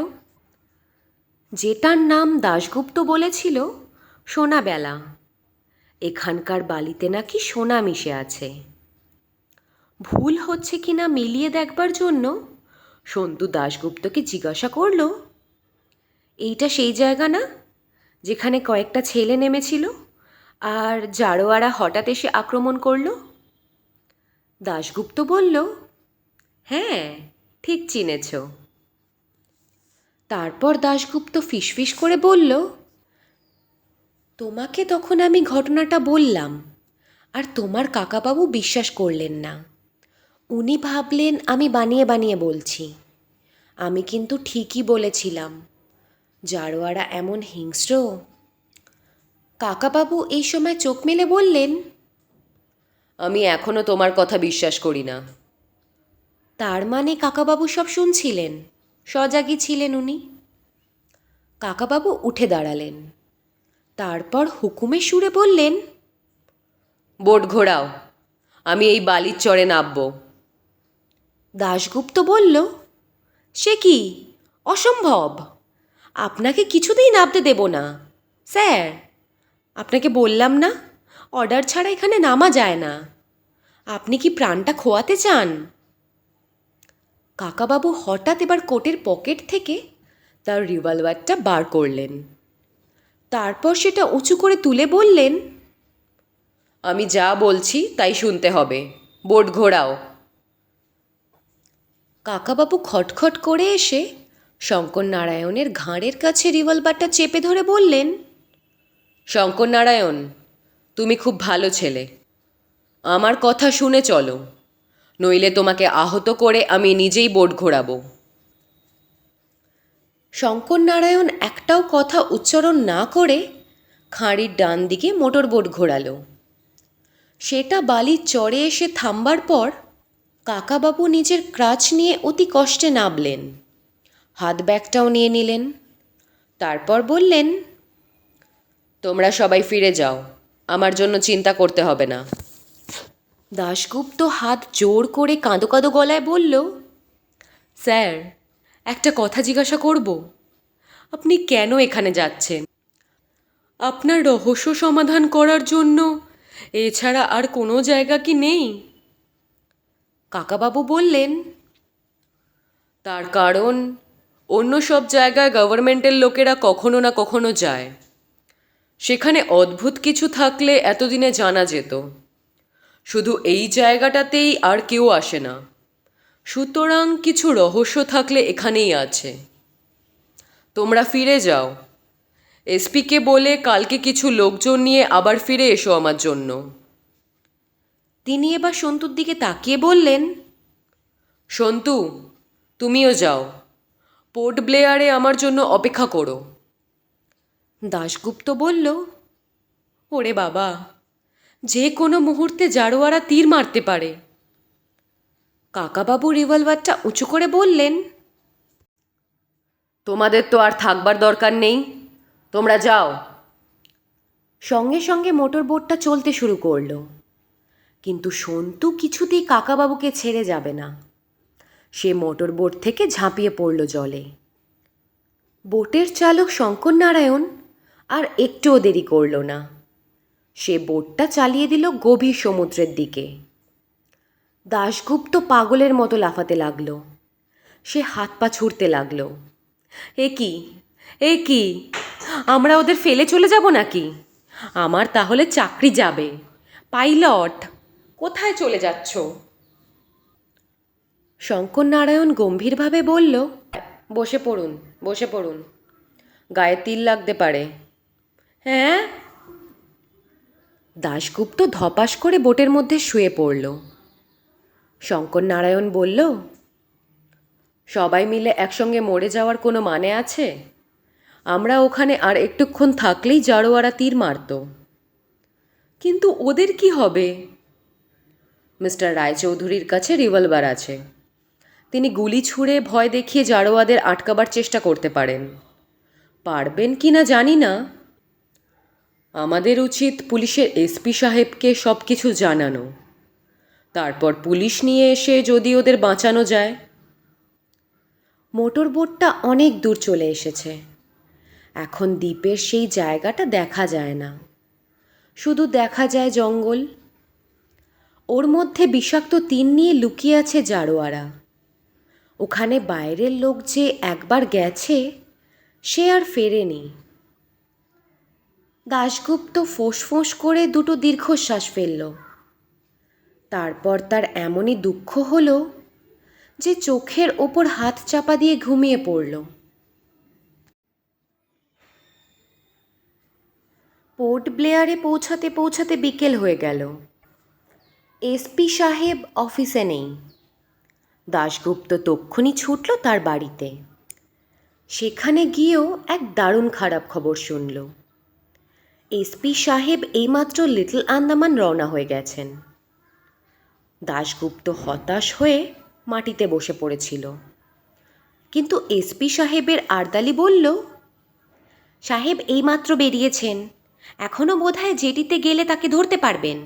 যেটার নাম দাশগুপ্ত বলেছিল সোনাবেলা। এখানকার বালিতে নাকি সোনা মিশে আছে। ভুল হচ্ছে কিনা মিলিয়ে দেখবার জন্য সন্তু দাশগুপ্তকে জিজ্ঞাসা করল, এইটা সেই জায়গা না যেখানে কয়েকটা ছেলে নেমেছিল আর জারোয়ারা হঠাৎ এসে আক্রমণ করল? দাশগুপ্ত বলল, হ্যাঁ, ঠিক চিনেছ। তারপর দাশগুপ্ত ফিসফিস করে বলল, তোমাকে তখন আমি ঘটনাটা বললাম, আর তোমার কাকাবাবু বিশ্বাস করলেন না। উনি ভাবলেন আমি বানিয়ে বানিয়ে বলছি। আমি কিন্তু ঠিকই বলেছিলাম, জারোয়ারা এমন হিংস্র। কাকাবাবু এই সময় চোখ মেলে বললেন, আমি এখনও তোমার কথা বিশ্বাস করি না। তার মানে কাকাবাবু সব শুনছিলেন, সজাগই ছিলেন উনি। কাকাবাবু উঠে দাঁড়ালেন, তারপর হুকুমের সুরে বললেন, বোট ঘোরাও, আমি এই বালির চরে নামব। দাশগুপ্ত বলল, সে কি, অসম্ভব! আপনাকে কিছুতেই নামতে দেব না, স্যার। আপনাকে বললাম না, অর্ডার ছাড়া এখানে নামা যায় না। আপনি কি প্রাণটা খোয়াতে চান? কাকাবাবু হঠাৎ এবার কোটের পকেট থেকে তার রিভলভারটা বার করলেন। তারপর সেটা উঁচু করে তুলে বললেন, আমি যা বলছি তাই শুনতে হবে। বোর্ড ঘোরাও। কাকাবাবু খটখট করে এসে শঙ্কর নারায়ণের ঘাড়ের কাছে রিভলভারটা চেপে ধরে বললেন, শঙ্কর নারায়ণ, তুমি খুব ভালো ছেলে। আমার কথা শুনে চলো, নইলে তোমাকে আহত করে আমি নিজেই বোর্ড ঘোরাবো। শঙ্কর নারায়ণ একটাও কথা উচ্চারণ না করে খাঁড়ির ডান দিকে মোটর বোট ঘোরালো। সেটা বালির চরে এসে থামবার পর কাকাবাবু নিজের ক্রাচ নিয়ে অতি কষ্টে নামলেন। হাত ব্যাগটাও নিয়ে নিলেন। তারপর বললেন, তোমরা সবাই ফিরে যাও, আমার জন্য চিন্তা করতে হবে না। দাশগুপ্ত হাত জোর করে কাঁদো কাঁদো গলায় বলল, স্যার, একটা কথা জিজ্ঞাসা করব। আপনি কেন এখানে যাচ্ছেন? আপনার রহস্য সমাধান করার জন্য এছাড়া আর কোনো জায়গা কি নেই? কাকাবাবু বললেন, তার কারণ অন্য সব জায়গায় গভর্নমেন্টের লোকেরা কখনো না কখনো যায়। সেখানে অদ্ভুত কিছু থাকলে এতদিনে জানা যেত। শুধু এই জায়গাটাতেই আর কেউ আসে না। সুতরাং কিছু রহস্য থাকলে এখানেই আছে। তোমরা ফিরে যাও। এসপিকে বলে কালকে কিছু লোকজন নিয়ে আবার ফিরে এসো আমার জন্য। তিনি এবার সন্তুর দিকে তাকিয়ে বললেন, সন্তু, তুমিও যাও। পোর্ট ব্লেয়ারে আমার জন্য অপেক্ষা করো। দাশগুপ্ত বলল, ওরে বাবা, যে কোনো মুহূর্তে জারোয়ারা তীর মারতে পারে। কাকাবাবু রিভলভারটা উঁচু করে বললেন, তোমাদের তো আর থাকবার দরকার নেই, তোমরা যাও। সঙ্গে সঙ্গে মোটর বোটটা চলতে শুরু করলো। কিন্তু সন্তু কিছুতেই কাকাবাবুকে ছেড়ে যাবে না। সে মোটর বোট থেকে ঝাঁপিয়ে পড়ল জলে। বোটের চালক শঙ্কর নারায়ণ আর একটুও দেরি করল না। সে বোটটা চালিয়ে দিল গভীর সমুদ্রের দিকে। দাশগুপ্ত পাগলের মতো লাফাতে লাগলো। সে হাত পা ছুঁড়তে লাগলো। এ কি, এ কি, আমরা ওদের ফেলে চলে যাব নাকি? আমার তাহলে চাকরি যাবে। পাইলট, কোথায় চলে যাচ্ছ? শঙ্কর নারায়ণ গম্ভীরভাবে বলল, বসে পড়ুন, বসে পড়ুন, গায়ে তিল লাগতে পারে। হ্যাঁ? দাশগুপ্ত ধপাস করে বোটের মধ্যে শুয়ে পড়ল। শঙ্কর নারায়ণ বলল, সবাই মিলে একসঙ্গে মরে যাওয়ার কোনো মানে আছে? আমরা ওখানে আর একটুক্ষণ থাকলেই জারোয়ারা তীর মারত। কিন্তু ওদের কি হবে? মিস্টার রায়চৌধুরীর কাছে রিভলভার আছে। তিনি গুলি ছুঁড়ে ভয় দেখিয়ে জারোয়াদের আটকাবার চেষ্টা করতে পারেন। পারবেন কি না জানি না। আমাদের উচিত পুলিশের এসপি সাহেবকে সব কিছু জানানো। তারপর পুলিশ নিয়ে এসে যদি ওদের বাঁচানো যায়। মোটর বোটটা অনেক দূর চলে এসেছে। এখন দ্বীপের সেই জায়গাটা দেখা যায় না, শুধু দেখা যায় জঙ্গল। ওর মধ্যে বিষাক্ত তীর নিয়ে লুকিয়ে আছে জারোয়ারা। ওখানে বাইরের লোক যে একবার গেছে, সে আর ফেরেনি। দাশগুপ্ত ফোঁস করে দুটো দীর্ঘশ্বাস ফেলল। তারপর তার এমনই দুঃখ হলো যে চোখের ওপর হাত চাপা দিয়ে ঘুমিয়ে পড়ল। পোর্ট ব্লেয়ারে পৌঁছাতে পৌঁছাতে বিকেল হয়ে গেল। এসপি সাহেব অফিসে নেই। দাশগুপ্ত তক্ষুনি ছুটল তার বাড়িতে। সেখানে গিয়েও এক দারুণ খারাপ খবর শুনল। এসপি সাহেব এইমাত্র লিটল আন্দামান রওনা হয়ে গেছেন। দাশগুপ্ত হতাশ হয়ে মাটিতে বসে পড়েছিল। কিন্তু এসপি সাহেবের আরদালি বলল, সাহেব এইমাত্র বেরিয়েছেন, এখনও বোধহয় জেটিতে গেলে তাকে ধরতে পারবেন।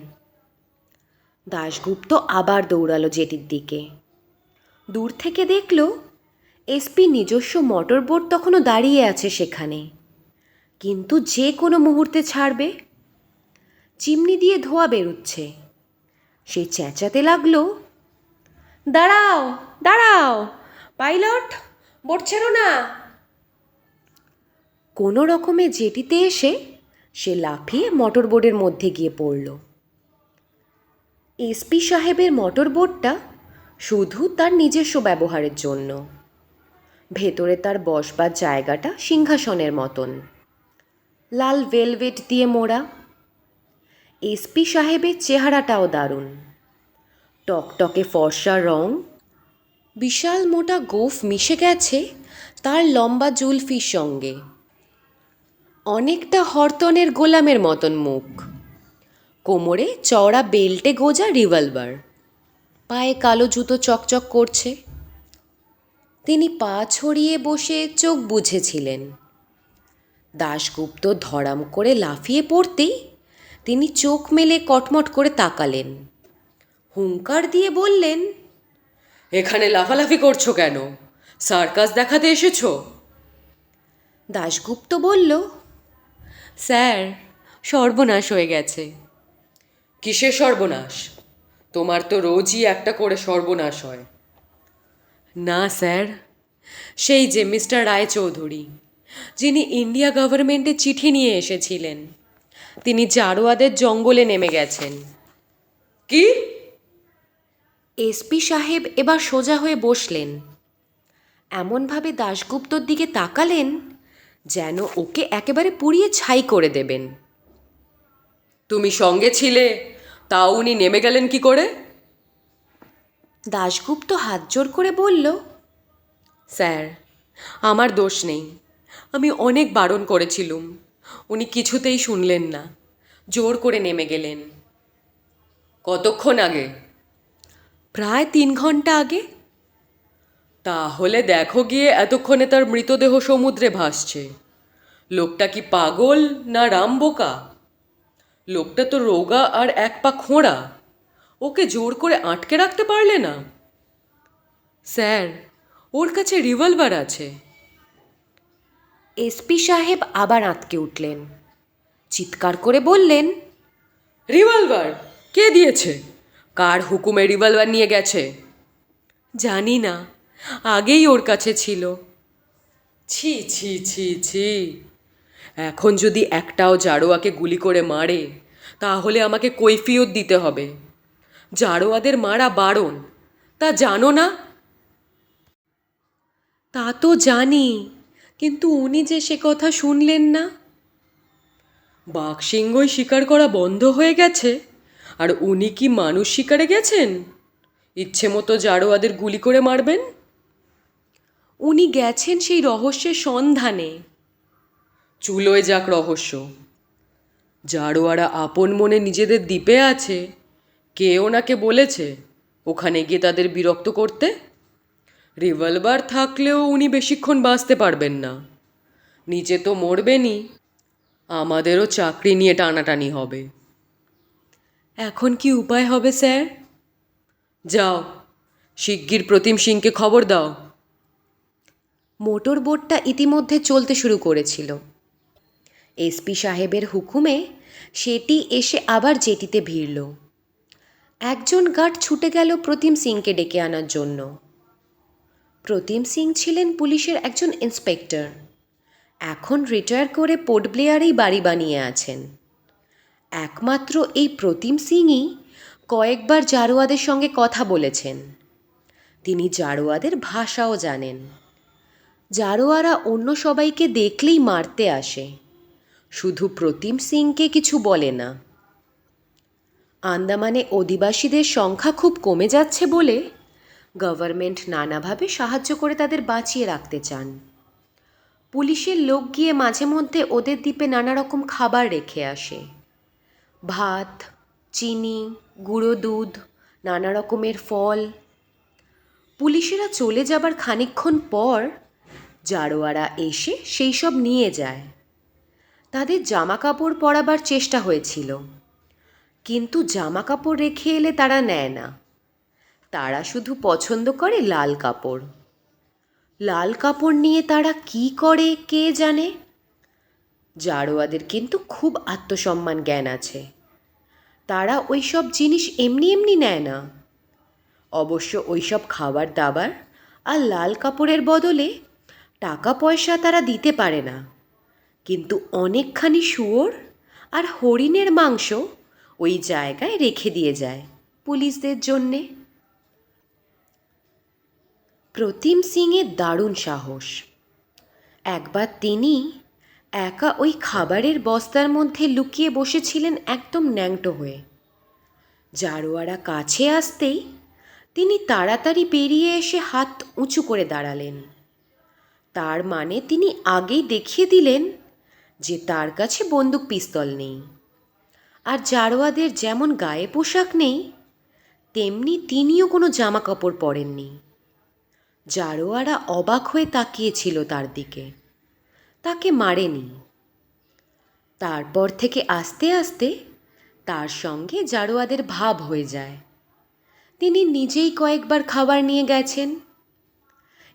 দাশগুপ্ত আবার দৌড়ালো জেটির দিকে। দূর থেকে দেখল এসপি নিজস্ব মোটর বোট তখনও দাঁড়িয়ে আছে সেখানে, কিন্তু যে কোনো মুহূর্তে ছাড়বে। চিমনি দিয়ে ধোঁয়া বেরোচ্ছে। সে চেঁচাতে লাগলো, দাঁড়াও দাঁড়াও, পাইলট, বোট ছেড়ো না। কোনো রকমে জেটিতে এসে সে লাফিয়ে মোটর বোটের মধ্যে গিয়ে পড়ল। এসপি সাহেবের মোটর বোটটা শুধু তার নিজস্ব ব্যবহারের জন্য। ভেতরে তার বসবার জায়গাটা সিংহাসনের মতন, লাল ভেলভেট দিয়ে মোড়া। এসপি সাহেবের চেহারাটাও দারুণ, টকটকে ফর্সা রং, বিশাল মোটা গোঁফ মিশে গেছে তার লম্বা জুলফির সঙ্গে। অনেকটা হরতনের গোলামের মতন মুখ, কোমরে চওড়া বেল্টে গোজা রিভলভার, পায়ে কালো জুতো চকচক করছে। তিনি পা ছড়িয়ে বসে চোখ বুঝেছিলেন। দাশগুপ্ত ধড়াম করে লাফিয়ে পড়তেই তিনি চোখ মেলে কটমট করে তাকালেন, হুঙ্কার দিয়ে বললেন, এখানে লাফালাফি করছো কেন? সার্কাস দেখাতে এসেছো? দাশগুপ্ত বলল, স্যার, সর্বনাশ হয়ে গেছে। কিসের সর্বনাশ? তোমার তো রোজই একটা করে সর্বনাশ হয়। না স্যার, সেই যে মিস্টার রায়চৌধুরী, যিনি ইন্ডিয়া গভর্নমেন্টে চিঠি নিয়ে এসেছিলেন, তিনি জারোয়াদের জঙ্গলে নেমে গেছেন। কি? এসপি সাহেব এবার সোজা হয়ে বসলেন, এমনভাবে দাশগুপ্তর দিকে তাকালেন যেন ওকে একেবারে পুড়িয়ে ছাই করে দেবেন। তুমি সঙ্গে ছিলে, তাও উনি নেমে গেলেন কি করে? দাশগুপ্ত হাত জোর করে বলল, স্যার, আমার দোষ নেই। আমি অনেক বারণ করেছিলুম, উনি কিছুতেই শুনলেন না, জোর করে নেমে গেলেন। কতক্ষণ আগে? প্রায় 3 ঘন্টা আগে। তাহলে দেখো গিয়ে এতক্ষণে তার মৃতদেহ সমুদ্রে ভাসছে। লোকটা কি পাগল না রামবোকা? লোকটা তো রোগা আর এক পা খোঁড়া, ওকে জোর করে আটকে রাখতে পারলে না? স্যার, ওর কাছে রিভলভার আছে। এসপি সাহেব আবার আঁতকে উঠলেন, চিৎকার করে বললেন, রিভলভার কে দিয়েছে? কার হুকুমে রিভলভার নিয়ে গেছে? জানি না, আগেই ওর কাছে ছিল। ছি ছি ছি ছি, এখন যদি একটাও জারোয়াকে গুলি করে মারে তাহলে আমাকে কৈফিয়ত দিতে হবে। জারোয়াদের মারা বারণ, তা জানো না? তা তো জানি, কিন্তু উনি যে সে কথা শুনলেন না। বাঘসিংহই শিকার করা বন্ধ হয়ে গেছে, আর উনি কি মানুষ শিকারে গেছেন? ইচ্ছে মতো জারোয়াদের গুলি করে মারবেন? উনি গেছেন সেই রহস্যের সন্ধানে। চুলোয় যাক রহস্য। জারোয়ারা আপন মনে নিজেদের দ্বীপে আছে, কে ওনাকে বলেছে ওখানে গিয়ে তাদের বিরক্ত করতে? রিভলভার থাকলেও উনি বেশিক্ষণ বাঁচতে পারবেন না। নিজে তো মরবেনই, আমাদেরও চাকরি নিয়ে টানাটানি হবে। এখন কি উপায় হবে স্যার? যাও, শিগগির প্রতিম সিংকে খবর দাও। মোটর বোটটা ইতিমধ্যে চলতে শুরু করেছিল। এসপি সাহেবের হুকুমে সেটি এসে আবার জেটিতে ভিড়ল। একজন গার্ড ছুটে গেল প্রতিম সিংকে ডেকে আনার জন্য। প্রতিম সিং ছিলেন পুলিশের একজন ইন্সপেক্টর, এখন রিটায়ার করে পোর্ট ব্লেয়ারেই বাড়ি বানিয়ে আছেন। একমাত্র এই প্রতিম সিংই কয়েকবার জারোয়াদের সঙ্গে কথা বলেছেন। তিনি জারোয়াদের ভাষাও জানেন। জারোয়ারা অন্য সবাইকে দেখলেই মারতে আসে, শুধু প্রতিম সিংকে কিছু বলে না। আন্দামানে অধিবাসীদের সংখ্যা খুব কমে যাচ্ছে বলে গভর্নমেন্ট নানাভাবে সাহায্য করে তাদের বাঁচিয়ে রাখতে চান। পুলিশের লোক গিয়ে মাঝে মধ্যে ওদের দ্বীপে নানা রকম খাবার রেখে আসে, ভাত, চিনি, গুঁড়ো দুধ, নানা রকমের ফল। পুলিশেরা চলে যাবার খানিকক্ষণ পর জারোয়ারা এসে সেই সব নিয়ে যায়। তাদের জামা কাপড় পরাবার চেষ্টা হয়েছিল, কিন্তু জামা কাপড় রেখে এলে তারা নেয় না। তারা শুধু পছন্দ করে লাল কাপড়। লাল কাপড় নিয়ে তারা কি করে কে জানে। জারোয়াদের কিন্তু খুব আত্মসম্মান জ্ঞান আছে, তারা ওই সব জিনিস এমনি এমনি নেয় না। অবশ্য ওই সব খাবার দাবার আর লাল কাপড়ের বদলে টাকা পয়সা তারা দিতে পারে না, কিন্তু অনেকখানি শুয়োর আর হরিণের মাংস ওই জায়গায় রেখে দিয়ে যায় পুলিশদের জন্যে। প্রতিম সিংয়ের দারুণ সাহস। একবার তিনি একা ওই খাবারের বস্তার মধ্যে লুকিয়ে বসেছিলেন একদম ন্যাংটো হয়ে। জারোয়ারা কাছে আসতেই তিনি তাড়াতাড়ি বেরিয়ে এসে হাত উঁচু করে দাঁড়ালেন। তার মানে তিনি আগেই দেখিয়ে দিলেন যে তার কাছে বন্দুক পিস্তল নেই। আর জারোয়াদের যেমন গায়ে পোশাক নেই, তেমনি তিনিও কোনো জামা কাপড় পরেননি। জারোয়ারা অবাক হয়ে তাকিয়েছিল তার দিকে। তাকে মারেনি। তারপর থেকে আস্তে আস্তে তার সঙ্গে জারোয়াদের ভাব হয়ে যায়। তিনি নিজেই কয়েকবার খাবার নিয়ে গেছেন।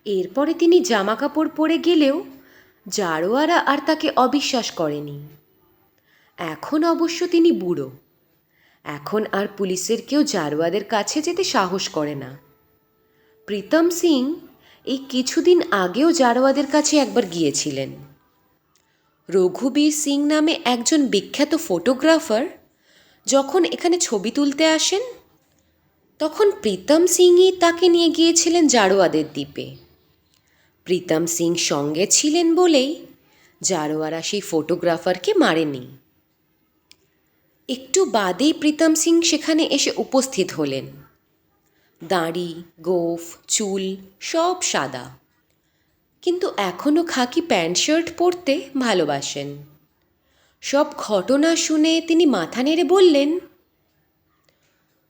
এরপরে তিনি জামা কাপড় পরে গেলেও জারোয়ারা আর তাকে অবিশ্বাস করেনি। এখন অবশ্য তিনি বুড়ো। এখন আর পুলিশের কেউ জারোয়াদের কাছে যেতে সাহস করে না। প্রীতম সিং এই কিছুদিন আগেও জারোয়াদের কাছে একবার গিয়েছিলেন। রঘুবীর সিং নামে একজন বিখ্যাত ফটোগ্রাফার যখন এখানে ছবি তুলতে আসেন, তখন প্রীতম সিংই তাকে নিয়ে গিয়েছিলেন জারোয়াদের দ্বীপে। প্রীতম সিং সঙ্গে ছিলেন বলেই জারোয়ারা সেই ফটোগ্রাফারকে মারেনি। একটু বাদেই প্রীতম সিং সেখানে এসে উপস্থিত হলেন। দাড়ি, গোঁফ, চুল সব সাদা, কিন্তু এখনও খাকি প্যান্ট শার্ট পরতে ভালোবাসেন। সব ঘটনা শুনে তিনি মাথা নেড়ে বললেন,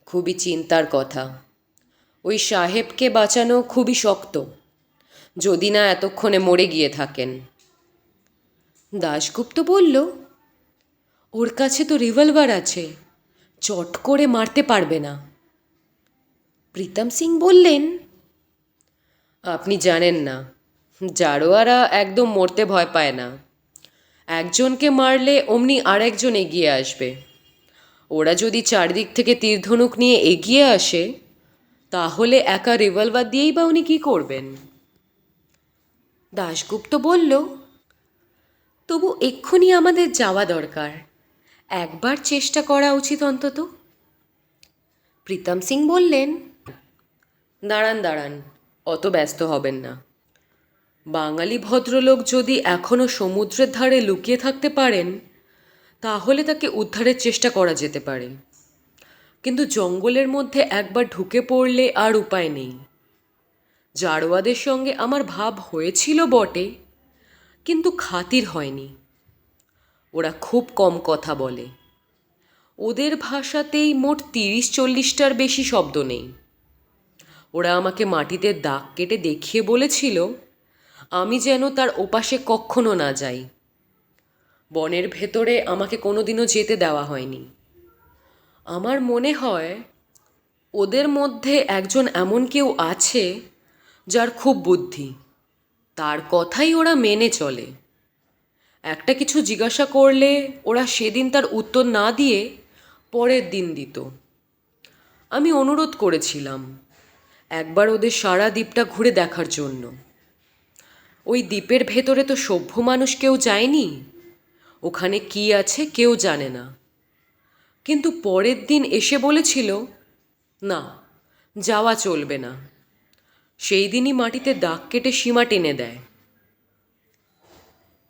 খুবই চিন্তার কথা। ওই সাহেবকে বাঁচানো খুবই শক্ত, যদি না এতক্ষণে মরে গিয়ে থাকেন। দাশগুপ্ত বলল, ওর কাছে তো রিভলভার আছে, চট করে মারতে পারবে না। প্রীতম সিং বললেন, আপনি জানেন না, জারোয়ারা একদম মরতে ভয় পায় না। একজনকে মারলে অমনি আরেকজন এগিয়ে আসবে। ওরা যদি চারদিক থেকে তীরধনুক নিয়ে এগিয়ে আসে, তাহলে একা রিভলভার দিয়েই বা উনি কী করবেন? দাশগুপ্ত বলল, তবু এক্ষুনি আমাদের যাওয়া দরকার, একবার চেষ্টা করা উচিত অন্তত। প্রীতম সিং বললেন, দাঁড়ান দাঁড়ান, অত ব্যস্ত হবেন না। বাঙালি ভদ্রলোক যদি এখনও সমুদ্রের ধারে লুকিয়ে থাকতে পারেন, তাহলে তাকে উদ্ধারের চেষ্টা করা যেতে পারে। কিন্তু জঙ্গলের মধ্যে একবার ঢুকে পড়লে আর উপায় নেই। জারোয়াদের সঙ্গে আমার ভাব হয়েছিল বটে, কিন্তু খাতির হয়নি। ওরা খুব কম কথা বলে। ওদের ভাষাতেই মোট 30-40টার বেশি শব্দ নেই। ওরা আমাকে মাটিতে দাগ কেটে দেখিয়ে বলেছিল আমি যেন তার ওপাশে কখনো না যাই। বনের ভেতরে আমাকে কোনোদিনও যেতে দেওয়া হয়নি। আমার মনে হয় ওদের মধ্যে একজন এমন কেউ আছে যার খুব বুদ্ধি। তার কথাই ওরা মেনে চলে। একটা কিছু জিজ্ঞাসা করলে ওরা সেদিন তার উত্তর না দিয়ে পরের দিন দিত। আমি অনুরোধ করেছিলাম একবার ওদের সারা দ্বীপটা ঘুরে দেখার জন্য। ওই দ্বীপের ভেতরে তো সভ্য মানুষ কেউ যায়নি, ওখানে কি আছে কেউ জানে না। কিন্তু পরের দিন এসে বলেছিল, না, যাওয়া চলবে না। সেই দিনই মাটিতে দাগ কেটে সীমা টেনে দেয়।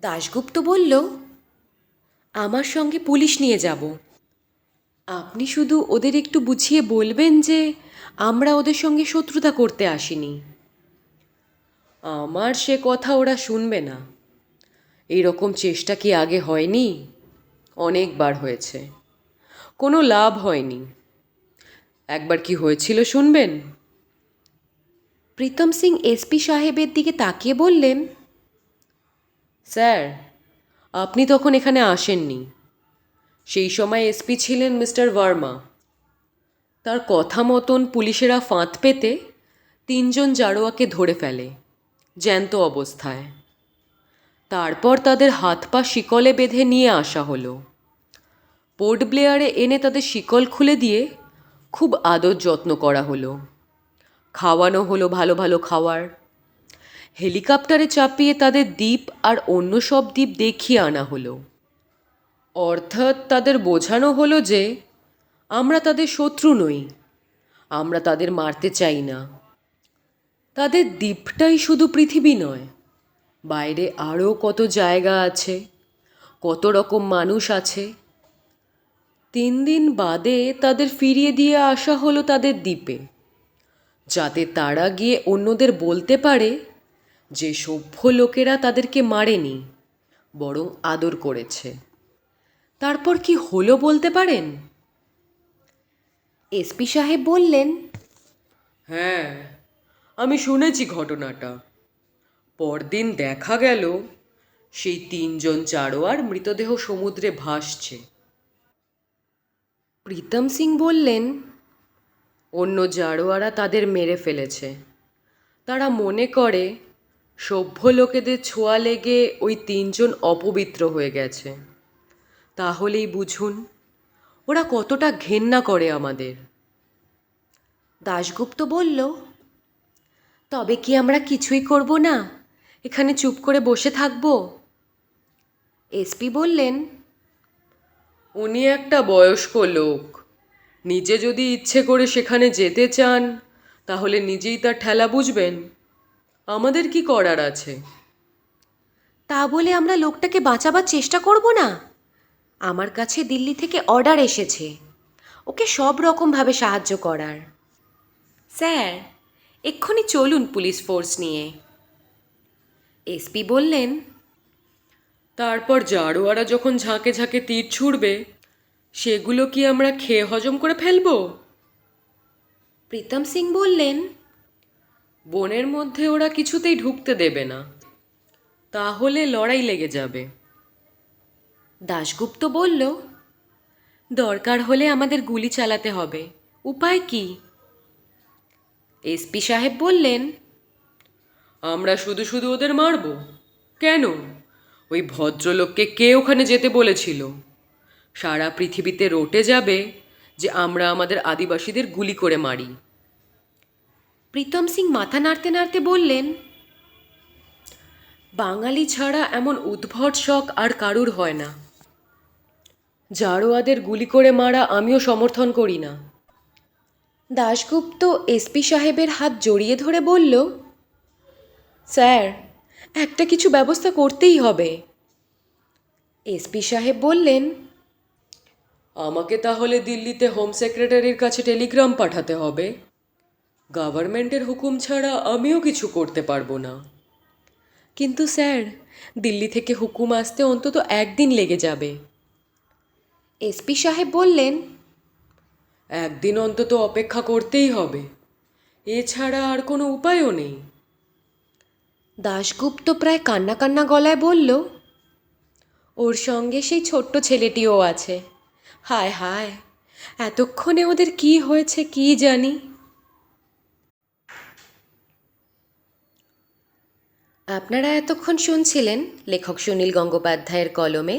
দাশগুপ্ত বলল, আমার সঙ্গে পুলিশ নিয়ে যাব। আপনি শুধু ওদের একটু বুঝিয়ে বলবেন যে আমরা ওদের সঙ্গে শত্রুতা করতে আসিনি। আমার সে কথা ওরা শুনবে না। এইরকম চেষ্টা কি আগে হয়নি? অনেকবার হয়েছে, কোনো লাভ হয়নি। একবার কি হয়েছিল শুনবেন? প্রীতম সিং এসপি সাহেবের দিকে তাকিয়ে বললেন, স্যার, আপনি তখন এখানে আসেননি। সেই সময় এসপি ছিলেন মিস্টার ভার্মা। তার কথা মতন পুলিশেরা ফাঁদ পেতে 3জন জারোয়াকে ধরে ফেলে জ্যান্ত অবস্থায়। তারপর তাদের হাত পা শিকলে বেঁধে নিয়ে আসা হলো। পোর্ট ব্লেয়ারে এনে তাদের শিকল খুলে দিয়ে খুব আদর যত্ন করা হলো। খাওয়ানো হলো ভালো ভালো খাওয়ার। হেলিকপ্টারে চাপিয়ে তাদের দ্বীপ আর অন্য সব দ্বীপ দেখিয়ে আনা হলো। অর্থাৎ তাদের বোঝানো হলো যে আমরা তাদের শত্রু নই, আমরা তাদের মারতে চাই না। তাদের দ্বীপটাই শুধু পৃথিবী নয়, বাইরে আরও কত জায়গা আছে, কত রকম মানুষ আছে। 3 দিন বাদে তাদের ফিরিয়ে দিয়ে আসা হলো তাদের দ্বীপে, যাতে তারা গিয়ে অন্যদের বলতে পারে যে সভ্য লোকেরা তাদেরকে মারেনি, বরং আদর করেছে। তারপর কি হলো বলতে পারেন? এসপি সাহেব বললেন, হ্যাঁ, আমি শুনেছি ঘটনাটা। পরদিন দেখা গেল সেই 3 জন জারোয়ার মৃতদেহ সমুদ্রে ভাসছে। প্রীতম সিং বললেন, অন্য জারোয়ারা তাদের মেরে ফেলেছে। তারা মনে করে সভ্য লোকেদের ছোঁয়া লেগে ওই 3 জন অপবিত্র হয়ে গেছে। তাহলেই বুঝুন ওরা কতটা ঘেন্না করে আমাদের। দাশগুপ্ত বলল, তবে কি আমরা কিছুই করব না, এখানে চুপ করে বসে থাকব? এসপি বললেন, উনি একটা বয়স্ক লোক, নিজে যদি ইচ্ছে করে সেখানে যেতে চান তাহলে নিজেই তার ঠেলা বুঝবেন। আমাদের কি করার আছে? তা বলে আমরা লোকটাকে বাঁচাবার চেষ্টা করব না? আমার কাছে দিল্লি থেকে অর্ডার এসেছে ওকে সব রকমভাবে সাহায্য করার। স্যার, এক্ষুনি চলুন পুলিশ ফোর্স নিয়ে। এসপি বললেন, তারপর জারোয়ারা যখন ঝাঁকে ঝাঁকে তীর ছুড়বে, সেগুলো কি আমরা খেয়ে হজম করে ফেলবো? প্রীতম সিং বললেন, বনের মধ্যে ওরা কিছুতেই ঢুকতে দেবে না, তাহলে লড়াই লেগে যাবে। দাশগুপ্ত বলল, দরকার হলে আমাদের গুলি চালাতে হবে, উপায় কি? এসপি সাহেব বললেন, আমরা শুধু শুধু ওদের মারব কেন? ওই ভদ্রলোককে কে ওখানে যেতে বলেছিল? সারা পৃথিবীতে রটে যাবে যে আমরা আমাদের আদিবাসীদের গুলি করে মারি। প্রীতম সিং মাথা নাড়তে নাড়তে বললেন, বাঙালি ছাড়া এমন উদ্ভট শখ আর কারুর হয় না। জারোয়াদের গুলি করে মারা আমিও সমর্থন করি না। দাশগুপ্ত এসপি সাহেবের হাত জড়িয়ে ধরে বলল, স্যার, একটা কিছু ব্যবস্থা করতেই হবে। এসপি সাহেব বললেন, আমাকে তাহলে দিল্লিতে হোম সেক্রেটারির কাছে টেলিগ্রাম পাঠাতে হবে। গভর্নমেন্টের হুকুম ছাড়া আমিও কিছু করতে পারবো না। কিন্তু স্যার, দিল্লি থেকে হুকুম আসতে অন্তত 1 দিন লেগে যাবে। এসপি সাহেব বললেন, 1 দিন অন্তত অপেক্ষা করতেই হবে, এছাড়া আর কোনো উপায়ও নেই। দাশগুপ্ত প্রায় কান্না কান্না গলায় বলল, ওর সঙ্গে সেই ছোট্ট ছেলেটিও আছে। হায় হায়, এতক্ষণে ওদের কি হয়েছে কি জানি। আপনারা এতক্ষণ শুনছিলেন লেখক সুনীল গঙ্গোপাধ্যায়ের কলমে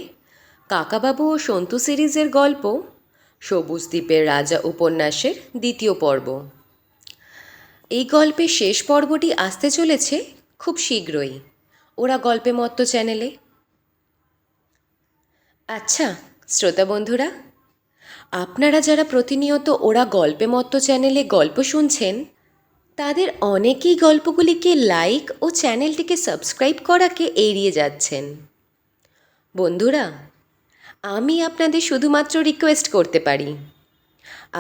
কাকাবাবু ও সন্তু সিরিজের গল্প সবুজ দ্বীপের রাজা উপন্যাসের 2য় পর্ব। এই গল্পের শেষ পর্বটি আসতে চলেছে খুব শীঘ্রই ওরা গল্পে মত্ত চ্যানেলে। আচ্ছা শ্রোতা বন্ধুরা, আপনারা যারা প্রতিনিয়ত ওরা গল্পে মত্ত চ্যানেলে গল্প শুনছেন, তাদের অনেকেই গল্পগুলিকে লাইক ও চ্যানেলটিকে সাবস্ক্রাইব করাকে এড়িয়ে যাচ্ছেন। বন্ধুরা, আমি আপনাদের শুধুমাত্র রিকোয়েস্ট করতে পারি,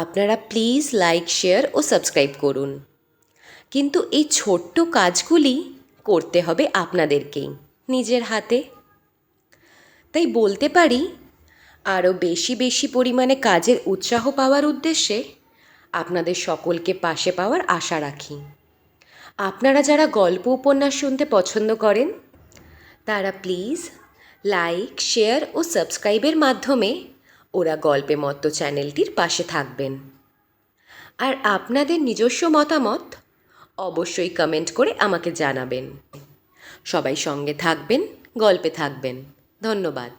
আপনারা প্লিজ লাইক, শেয়ার ও সাবস্ক্রাইব করুন। কিন্তু এই ছোট্ট কাজগুলি করতে হবে আপনাদেরকেই নিজের হাতে। তাই বলতে পারি, আরও বেশি বেশি পরিমাণে কাজের উৎসাহ পাওয়ার উদ্দেশ্যে আপনাদের সকলকে পাশে পাওয়ার আশা রাখি। আপনারা যারা গল্প উপন্যাস শুনতে পছন্দ করেন, তারা প্লিজ লাইক, শেয়ার ও সাবস্ক্রাইবের মাধ্যমে ওরা গল্পে মত্ত চ্যানেলটির পাশে থাকবেন। আর আপনাদের নিজস্ব মতামত অবশ্যই কমেন্ট করে আমাকে জানাবেন। সবাই সঙ্গে থাকবেন, গল্পে থাকবেন। ধন্যবাদ।